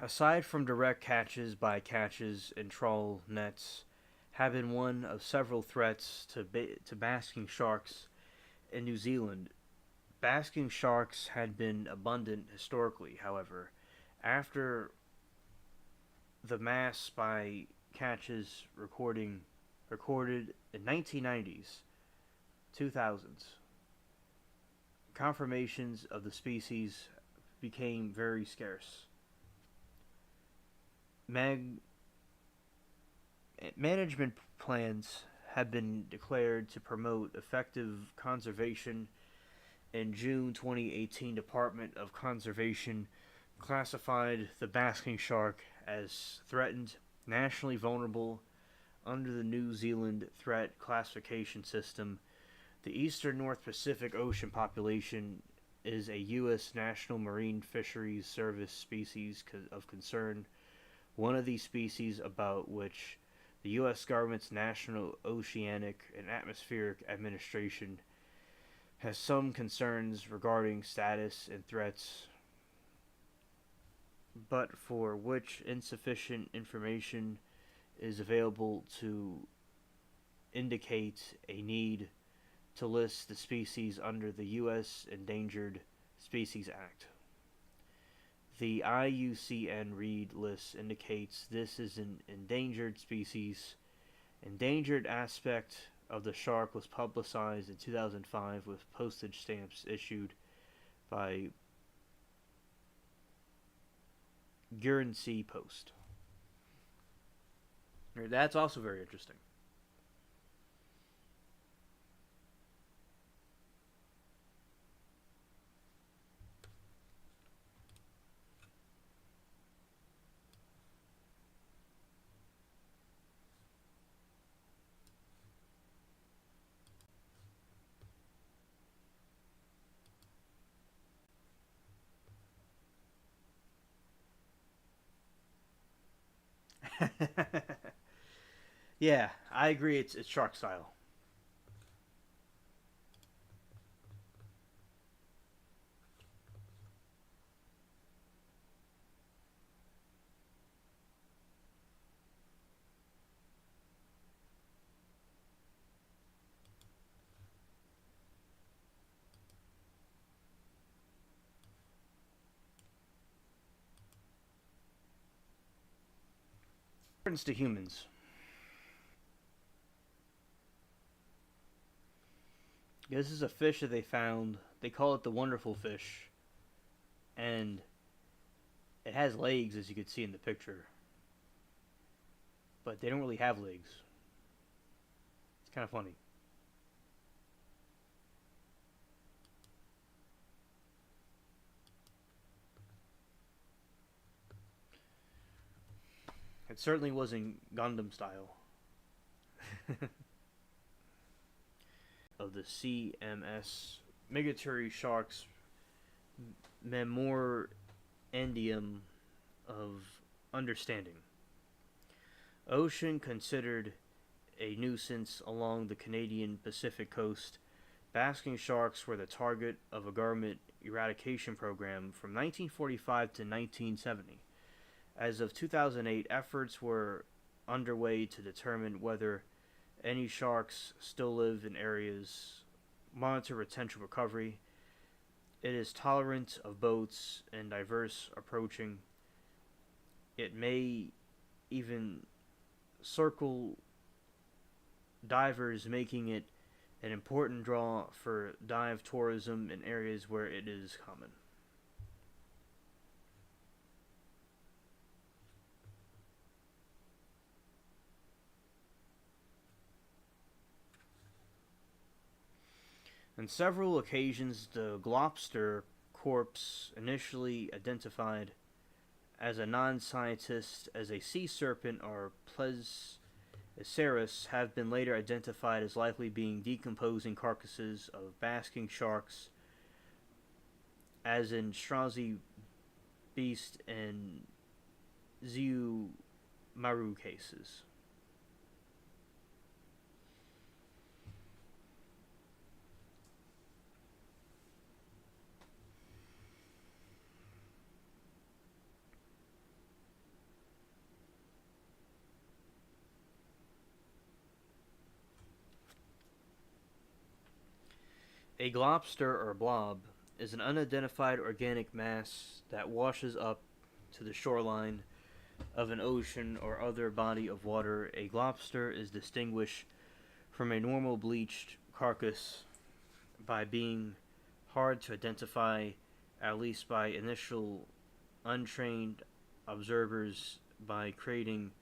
Speaker 1: aside from direct catches, bycatches, and trawl nets, have been one of several threats to basking sharks in New Zealand. Basking sharks had been abundant historically, however. After the mass bycatches recorded in 1990s, 2000s, confirmations of the species became very scarce. Mag- Management plans have been declared to promote effective conservation. In June 2018, Department of Conservation classified the basking shark as threatened, nationally vulnerable under the New Zealand Threat Classification System. The eastern North Pacific Ocean population is a U.S. National Marine Fisheries Service species of concern. One of these species about which the U.S. government's National Oceanic and Atmospheric Administration has some concerns regarding status and threats, but for which insufficient information is available to indicate a need to list the species under the U.S. Endangered Species Act. The IUCN Read list indicates this is an endangered species. Endangered aspect of the shark was publicized in 2005 with postage stamps issued by Guernsey Post. That's also very interesting. Yeah, I agree. It's shark style. Importance to humans. This is a fish that they found. They call it the wonderful fish, and it has legs, as you can see in the picture, but they don't really have legs. It's kind of funny. It certainly wasn't Gundam style. Of the CMS migratory sharks memorandum of understanding. Ocean considered a nuisance along the Canadian Pacific coast. Basking sharks were the target of a government eradication program from 1945 to 1970. As of 2008, efforts were underway to determine whether any sharks still live in areas, monitor retention recovery. It is tolerant of boats and diverse approaching. It may even circle divers, making it an important draw for dive tourism in areas where it is common. On several occasions, the Globster corpse, initially identified as a non-scientist as a sea serpent or Plesiosaurus, have been later identified as likely being decomposing carcasses of basking sharks, as in Straussy beast and Ziu Maru cases. A globster or blob is an unidentified organic mass that washes up to the shoreline of an ocean or other body of water. A globster is distinguished from a normal bleached carcass by being hard to identify, at least by initial untrained observers, by creating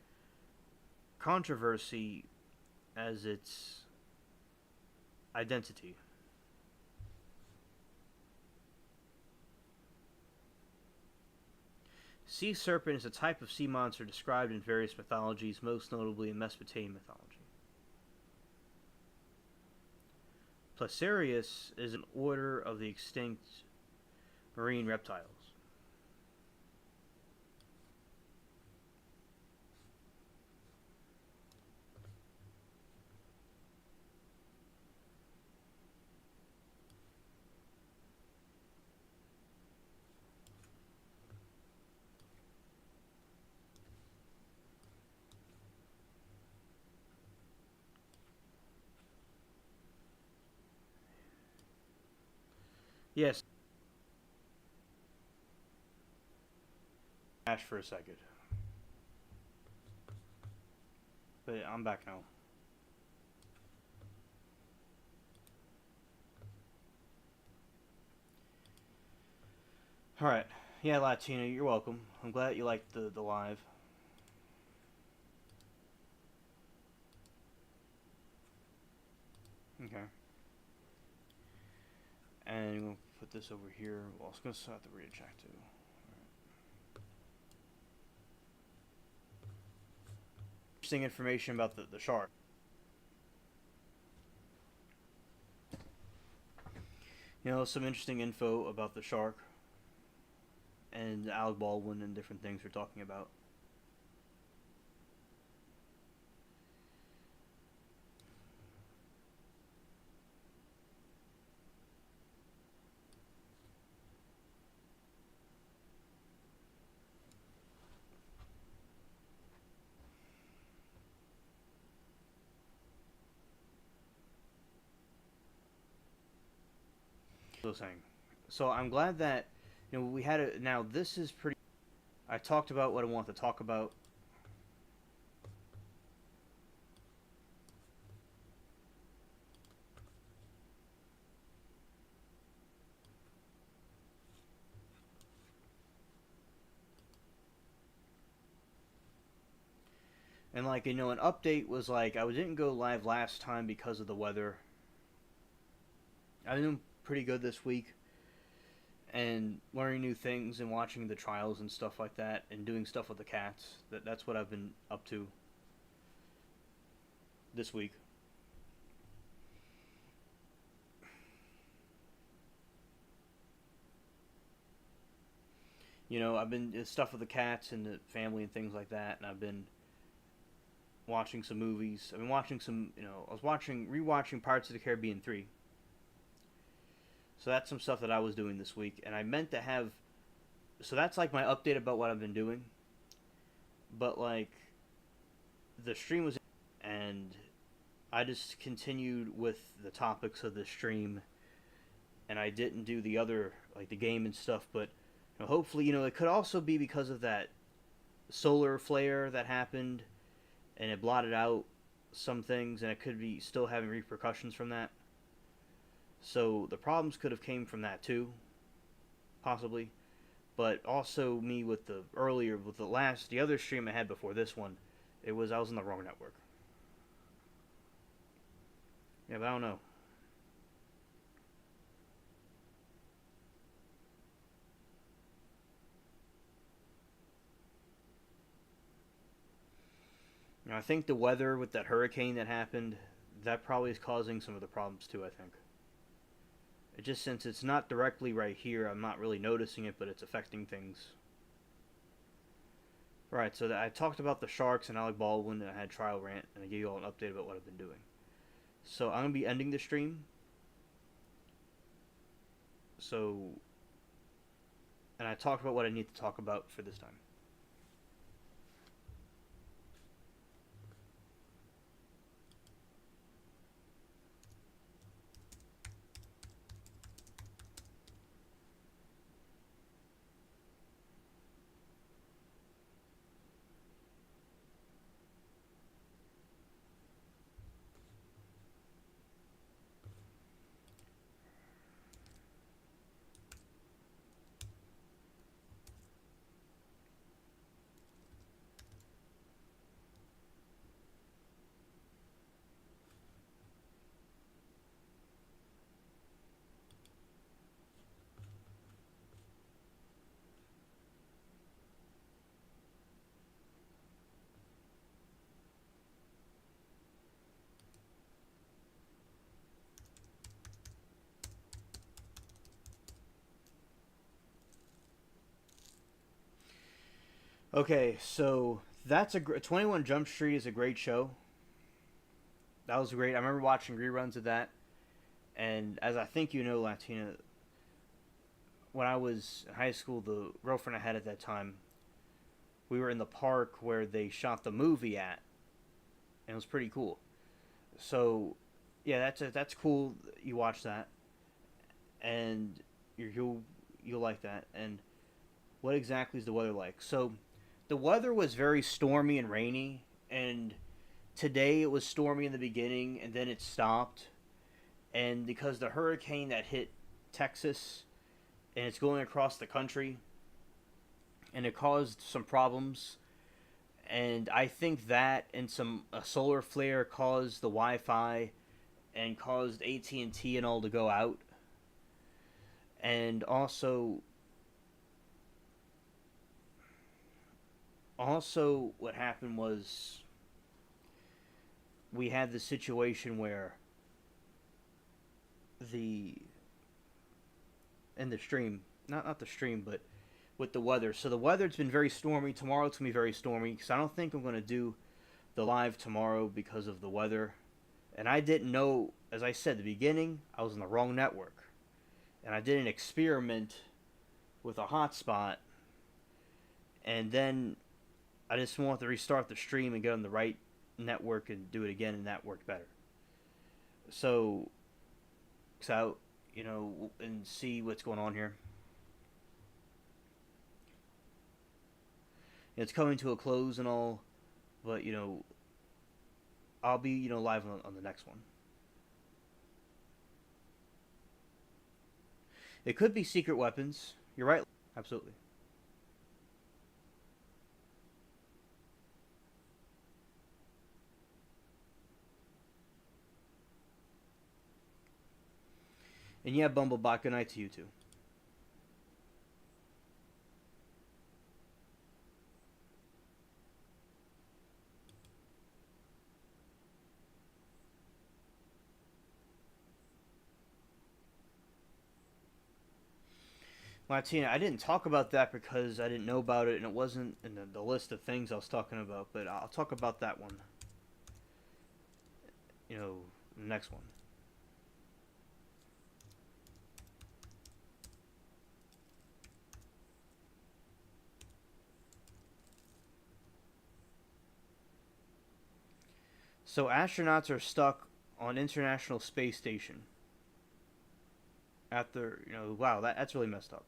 Speaker 1: controversy as its identity. Sea serpent is a type of sea monster described in various mythologies, most notably in Mesopotamian mythology. Placerius is an order of the extinct marine reptiles. Yes. Ash for a second. But I'm back now. Alright. Yeah, Latina, you're welcome. I'm glad you liked the live. Okay. And we'll put this over here. Well, I was going to start the read a check too. Interesting information about the shark. You know, some interesting info about the shark and Alec Baldwin and different things we're talking about. Saying. So I'm glad that we had a. Now this is pretty. I talked about what I want to talk about. And an update was I didn't go live last time because of the weather. I've been doing pretty good this week. And learning new things and watching the trials and stuff like that and doing stuff with the cats. That's what I've been up to this week. I've been stuff with the cats and the family and things like that, and I've been watching some movies. I've been watching some, I was rewatching Pirates of the Caribbean 3. So that's some stuff that I was doing this week, and I meant to have. So that's my update about what I've been doing. But the stream was, and I just continued with the topics of the stream, and I didn't do the other the game and stuff. But hopefully, it could also be because of that solar flare that happened, and it blotted out some things, and it could be still having repercussions from that. So the problems could have came from that too, possibly, but also me with the other stream I had before this one, I was on the wrong network. Yeah, but I don't know. I think the weather with that hurricane that happened, that probably is causing some of the problems too, I think. It just, since it's not directly right here, I'm not really noticing it, but it's affecting things. Right, so I talked about the Sharks and Alec Baldwin, and I had Trial Rant, and I gave you all an update about what I've been doing. So I'm going to be ending the stream. And I talked about what I need to talk about for this time. Okay, so that's 21 Jump Street is a great show. That was great. I remember watching reruns of that. And as I think you know, Latina, when I was in high school, the girlfriend I had at that time, we were in the park where they shot the movie at, and it was pretty cool. So, yeah, that's cool. You watch that, and you'll like that. And what exactly is the weather like? So, the weather was very stormy and rainy, and today it was stormy in the beginning, and then it stopped. And because the hurricane that hit Texas and it's going across the country, and it caused some problems. And I think that and some a solar flare caused the Wi-Fi and caused AT&T and all to go out. And also what happened was we had the situation where the in the stream, not the stream, but with the weather. So the weather's been very stormy. Tomorrow it's gonna be very stormy because I don't think I'm gonna do the live tomorrow because of the weather. And I didn't know, as I said at the beginning, I was on the wrong network, and I did an experiment with a hotspot, and then I just wanted to restart the stream and get on the right network and do it again, and that worked better. So, and see what's going on here. It's coming to a close and all, but I'll be live on the next one. It could be secret weapons. You're right. Absolutely. And yeah, Bumblebot, good night to you too. Latina, I didn't talk about that because I didn't know about it and it wasn't in the list of things I was talking about, but I'll talk about that one, the next one. So astronauts are stuck on International Space Station after, wow, that's really messed up.